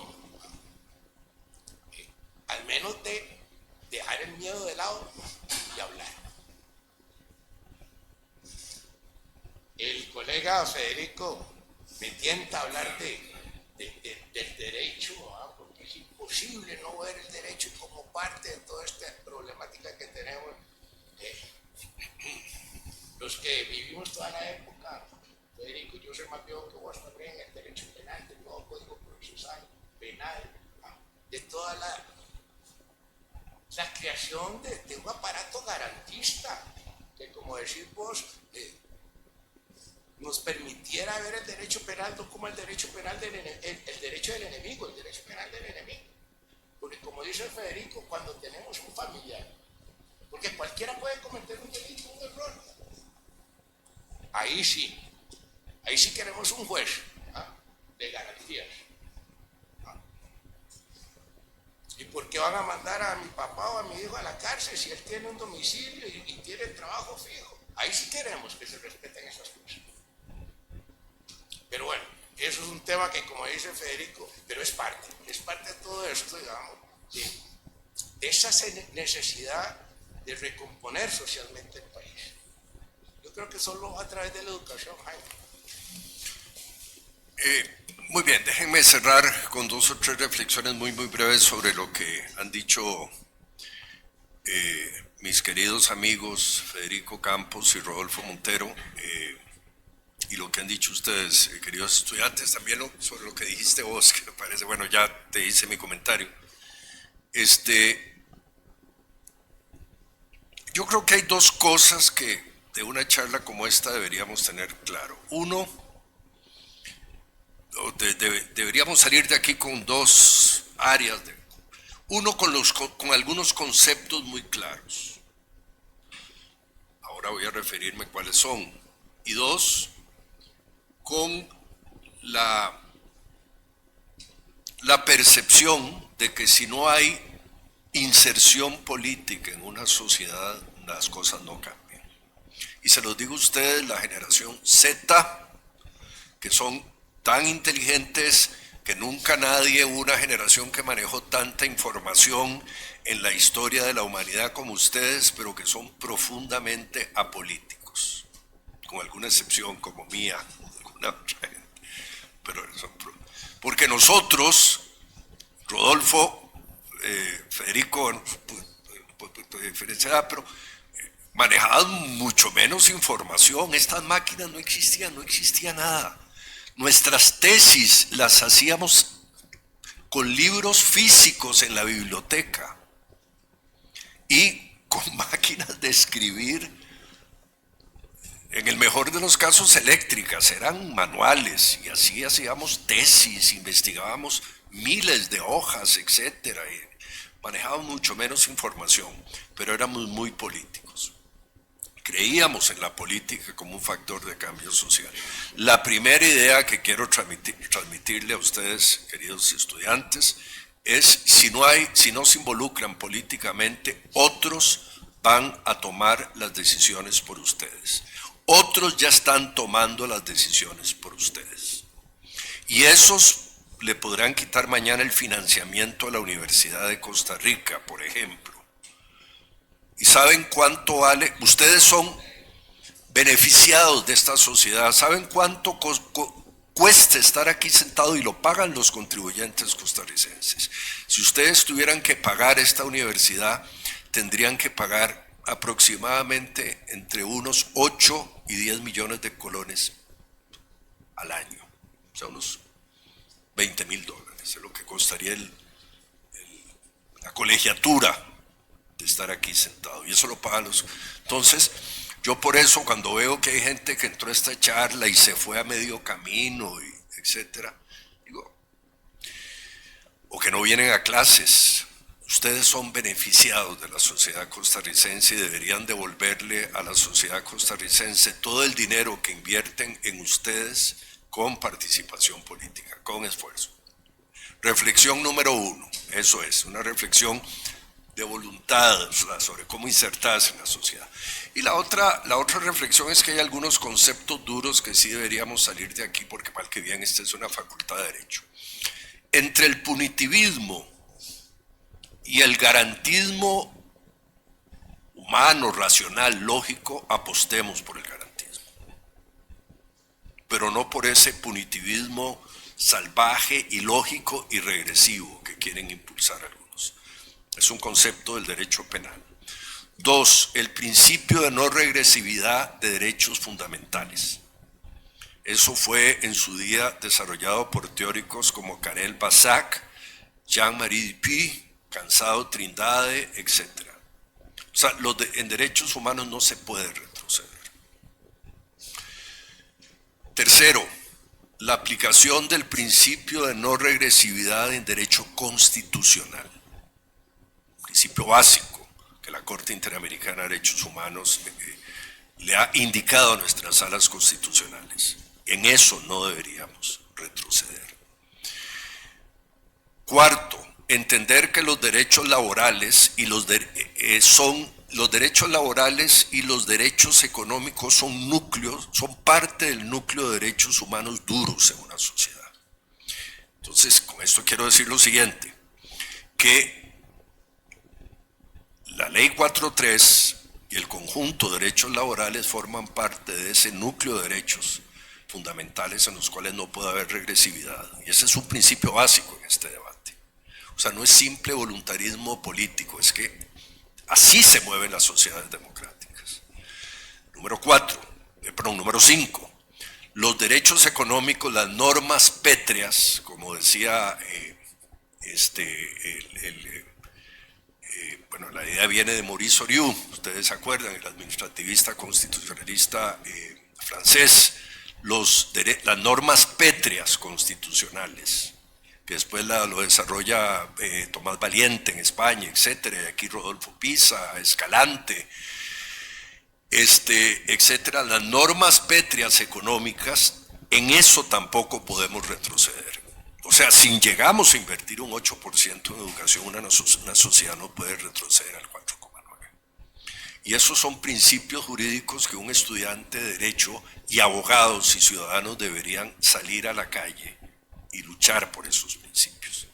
al menos de dejar el miedo de lado y hablar. El colega Federico me tienta a hablar del derecho, porque es imposible no ver el derecho como parte de toda esta problemática que tenemos. Los que vivimos toda la época, Federico, yo soy más viejo que vos también, el derecho penal, del nuevo código procesal penal, de toda la creación de un aparato garantista, que, como decís vos, nos permitiera ver el derecho penal no como el derecho penal el derecho del enemigo, el derecho penal del enemigo. Porque, como dice Federico, cuando tenemos un familiar, porque cualquiera puede cometer un delito, un error, ahí sí queremos un juez de garantías. ¿Y por qué van a mandar a mi papá o a mi hijo a la cárcel si él tiene un domicilio y tiene trabajo fijo? Ahí sí queremos que se respeten esas cosas. Pero bueno, eso es un tema que, como dice Federico, pero es parte de todo esto, digamos, de esa necesidad de recomponer socialmente el país. Yo creo que solo a través de la educación, Jaime. Muy bien, déjenme cerrar con 2 o 3 reflexiones muy breves sobre lo que han dicho mis queridos amigos Federico Campos y Rodolfo Montero, y lo que han dicho ustedes, queridos estudiantes, también sobre lo que dijiste vos, que me parece, bueno, ya te hice mi comentario. Yo creo que hay 2 cosas que de una charla como esta deberíamos tener claro. Uno, deberíamos salir de aquí con 2 áreas. Uno, con algunos conceptos muy claros. Ahora voy a referirme cuáles son. Y 2, con la percepción de que si no hay inserción política en una sociedad, las cosas no cambian. Y se los digo a ustedes, la generación Z, que son tan inteligentes que nunca nadie, una generación que manejó tanta información en la historia de la humanidad como ustedes, pero que son profundamente apolíticos, con alguna excepción como mía, alguna otra gente. Pero porque nosotros, Rodolfo, Federico, diferenciada, pero manejaban mucho menos información. Estas máquinas no existía nada. Nuestras tesis las hacíamos con libros físicos en la biblioteca y con máquinas de escribir, en el mejor de los casos eléctricas, eran manuales, y así hacíamos tesis, investigábamos miles de hojas, etcétera, y manejábamos mucho menos información, pero éramos muy políticos. Creíamos en la política como un factor de cambio social. La primera idea que quiero transmitirle a ustedes, queridos estudiantes, es si no se involucran políticamente, otros van a tomar las decisiones por ustedes. Otros ya están tomando las decisiones por ustedes. Y esos le podrán quitar mañana el financiamiento a la Universidad de Costa Rica, por ejemplo. ¿Y saben cuánto vale? Ustedes son beneficiados de esta sociedad. ¿Saben cuánto cuesta estar aquí sentado? Y lo pagan los contribuyentes costarricenses. Si ustedes tuvieran que pagar esta universidad, tendrían que pagar aproximadamente entre unos 8 y 10 millones de colones al año. O sea, unos $20,000. Es lo que costaría la colegiatura de estar aquí sentado, y eso lo pagan los. Entonces, yo por eso cuando veo que hay gente que entró a esta charla y se fue a medio camino, y etcétera, digo, o que no vienen a clases, ustedes son beneficiados de la sociedad costarricense y deberían devolverle a la sociedad costarricense todo el dinero que invierten en ustedes con participación política, con esfuerzo. Reflexión número 1, eso es, una reflexión de voluntad sobre cómo insertarse en la sociedad. Y la otra reflexión es que hay algunos conceptos duros que sí deberíamos salir de aquí, porque mal que bien esta es una facultad de Derecho. Entre el punitivismo y el garantismo humano, racional, lógico, apostemos por el garantismo, pero no por ese punitivismo salvaje, ilógico y regresivo que quieren impulsar algunos. Es un concepto del derecho penal. 2, el principio de no regresividad de derechos fundamentales. Eso fue en su día desarrollado por teóricos como Karel Basak, Jean-Marie Dupuy, Cansado Trindade, etc. O sea, en derechos humanos no se puede retroceder. 3, la aplicación del principio de no regresividad en derecho constitucional. Principio básico que la Corte Interamericana de Derechos Humanos le ha indicado a nuestras salas constitucionales. En eso no deberíamos retroceder. Cuarto, entender que los derechos laborales y los derechos laborales y los derechos económicos son núcleos, son parte del núcleo de derechos humanos duros en una sociedad. Entonces, con esto quiero decir lo siguiente, que la Ley 4.3 y el conjunto de derechos laborales forman parte de ese núcleo de derechos fundamentales en los cuales no puede haber regresividad. Y ese es un principio básico en este debate. O sea, no es simple voluntarismo político, es que así se mueven las sociedades democráticas. Número 5. Los económicos, las normas pétreas, como decía bueno, la idea viene de Maurice Oriou, ustedes se acuerdan, el administrativista constitucionalista francés, las normas pétreas constitucionales, que después lo desarrolla Tomás Valiente en España, etcétera, y aquí Rodolfo Pisa, Escalante, etcétera, las normas pétreas económicas, en eso tampoco podemos retroceder. O sea, si llegamos a invertir un 8% en educación, una sociedad no puede retroceder al 4,9%. Y esos son principios jurídicos que un estudiante de Derecho y abogados y ciudadanos deberían salir a la calle y luchar por esos principios.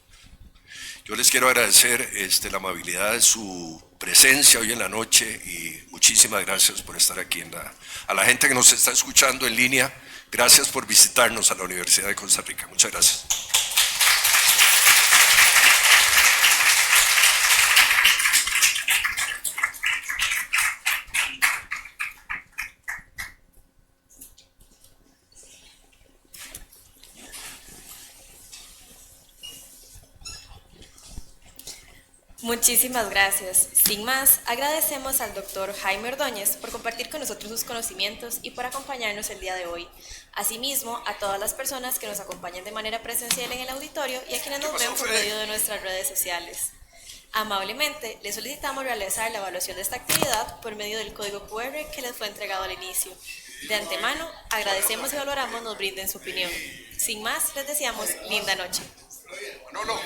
Yo les quiero agradecer la amabilidad de su presencia hoy en la noche y muchísimas gracias por estar aquí. A la gente que nos está escuchando en línea, gracias por visitarnos a la Universidad de Costa Rica. Muchas gracias. Muchísimas gracias. Sin más, agradecemos al doctor Jaime Ordóñez por compartir con nosotros sus conocimientos y por acompañarnos el día de hoy. Asimismo, a todas las personas que nos acompañan de manera presencial en el auditorio y a quienes nos ven por medio de nuestras redes sociales. Amablemente, les solicitamos realizar la evaluación de esta actividad por medio del código QR que les fue entregado al inicio. De antemano, agradecemos y valoramos nos brinden su opinión. Sin más, les deseamos linda noche. No.